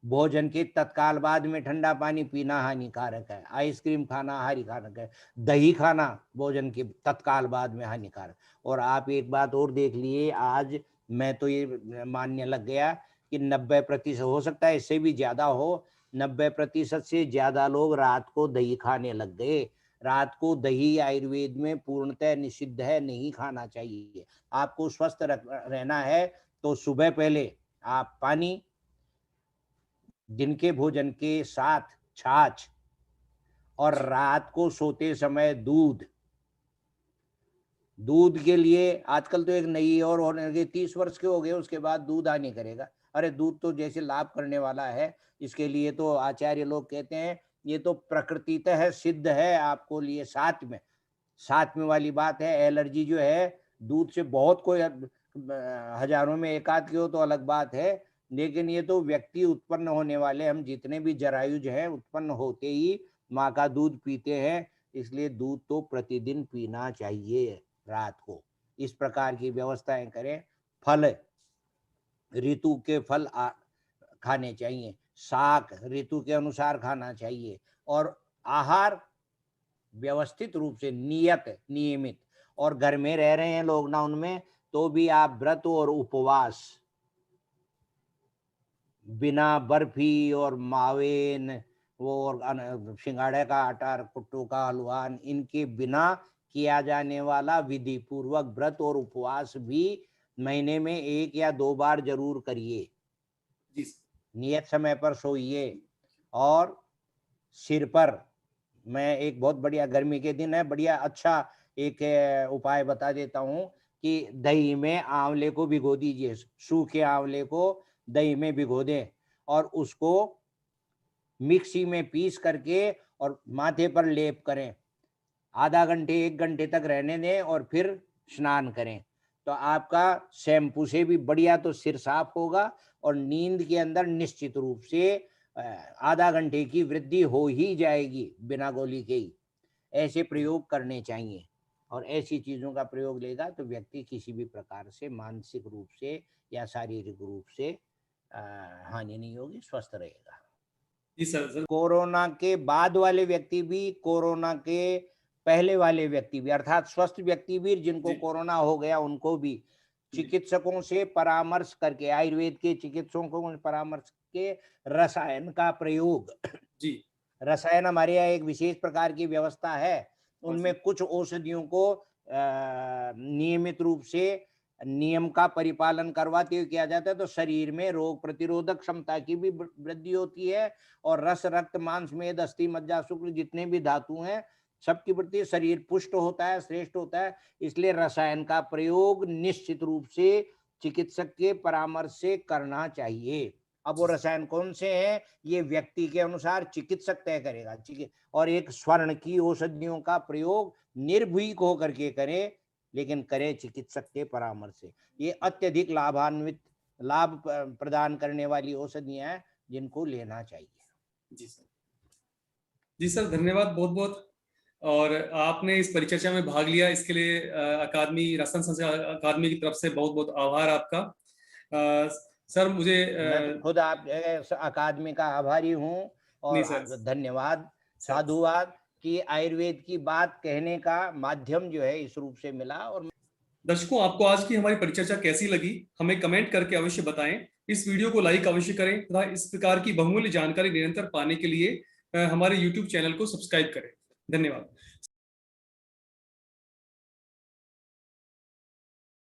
भोजन के तत्काल बाद में ठंडा पानी पीना हानिकारक है। आइसक्रीम खाना हानिकारक है। दही खाना भोजन के तत्काल बाद में हानिकारक। और आप एक बात और देख लिए, आज मैं तो ये मानने लग गया कि 90%, हो सकता है इससे भी ज्यादा हो, 90% से ज्यादा लोग रात को दही खाने लग गए। रात को दही आयुर्वेद में पूर्णतः निषिद्ध है, नहीं खाना चाहिए। आपको स्वस्थ रहना है तो सुबह पहले आप पानी, दिन के भोजन के साथ छाछ, और जी। रात को सोते समय दूध। दूध के लिए आजकल तो एक नई और होने लगी, 30 वर्ष के हो गए उसके बाद दूध आने करेगा। अरे दूध तो जैसे लाभ करने वाला है, इसके लिए तो आचार्य लोग कहते हैं ये तो प्रकृतितः सिद्ध है आपको लिए। साथ में वाली बात है, एलर्जी जो है दूध से बहुत, कोई हजारों में एक आध की हो तो अलग बात है। लेकिन ये तो व्यक्ति उत्पन्न होने वाले, हम जितने भी जरायुज हैं उत्पन्न होते ही माँ का दूध पीते हैं। इसलिए दूध तो प्रतिदिन पीना चाहिए रात को। इस प्रकार की व्यवस्थाएं करें। फल, ऋतु के फल खाने चाहिए। शाक ऋतु के अनुसार खाना चाहिए। और आहार व्यवस्थित रूप से, नियमित। और घर में रह रहे हैं लॉकडाउन में तो भी आप व्रत और उपवास, बिना बर्फी और मावेन, वो और सिंगाड़े का आटा, कुट्टू का हलवान, इनके बिना किया जाने वाला विधि पूर्वक व्रत और उपवास भी महीने में 1 या 2 बार जरूर करिए। जी सर। नियत समय पर सोइए। और सिर पर, मैं एक बहुत बढ़िया, गर्मी के दिन है, बढ़िया अच्छा एक उपाय बता देता हूँ कि दही में आंवले को भिगो दीजिए। सूखे आंवले को दही में भिगो दें और उसको मिक्सी में पीस करके और माथे पर लेप करें। आधा घंटे 1 घंटे तक रहने दें और फिर स्नान करें तो आपका शैम्पू से भी बढ़िया तो सिर साफ होगा और नींद के अंदर निश्चित रूप से आधा घंटे की वृद्धि हो ही जाएगी बिना गोली के ही। ऐसे प्रयोग करने चाहिए और ऐसी चीजों का प्रयोग लेगा तो व्यक्ति किसी भी प्रकार से मानसिक रूप से या शारीरिक रूप से हानि नहीं होगी, स्वस्थ रहेगा। जी सर। कोरोना के बाद वाले व्यक्ति भी, कोरोना के पहले वाले व्यक्ति भी, अर्थात स्वस्थ व्यक्ति भी जिनको कोरोना हो गया उनको भी चिकित्सकों से परामर्श करके, आयुर्वेद के चिकित्सकों से परामर्श के रसायन का प्रयोग, जी रसायन हमारे यहाँ एक विशेष प्रकार की व्यवस्था है, उनमें कुछ औषधियों को नियमित रूप से नियम का परिपालन करवाते हुए किया जाता है तो शरीर में रोग प्रतिरोधक क्षमता की भी वृद्धि होती है और रस, रक्त, मांस, मेद, अस्थि, मज्जा, शुक्र जितने भी धातु हैं सबकी प्रति शरीर पुष्ट होता है, श्रेष्ठ होता है। इसलिए रसायन का प्रयोग निश्चित रूप से चिकित्सक के परामर्श से करना चाहिए। अब वो रसायन कौन से हैं ये व्यक्ति के अनुसार चिकित्सक तय करेगा। और एक स्वर्ण की औषधियों का प्रयोग निर्भीक होकर के करें, लेकिन करें चिकित्सक के परामर्श से। ये अत्यधिक लाभ प्रदान करने वाली औषधियां हैं जिनको लेना चाहिए। जी सर। जी सर, धन्यवाद बहुत बहुत। और आपने इस परिचर्चा में भाग लिया इसके लिए अकादमी, राजस्थान संस्कृत अकादमी की तरफ से बहुत बहुत आभार आपका। सर मुझे मैं तो खुद आप अकादमी का आभारी हूँ और धन्यवाद, साधुवाद कि आयुर्वेद की बात कहने का माध्यम जो है इस रूप से मिला। और दर्शकों, आपको आज की हमारी परिचर्चा कैसी लगी हमें कमेंट करके अवश्य बताएं। इस वीडियो को लाइक अवश्य करें तथा इस प्रकार की बहुमूल्य जानकारी निरंतर पाने के लिए हमारे YouTube चैनल को सब्सक्राइब करें। धन्यवाद।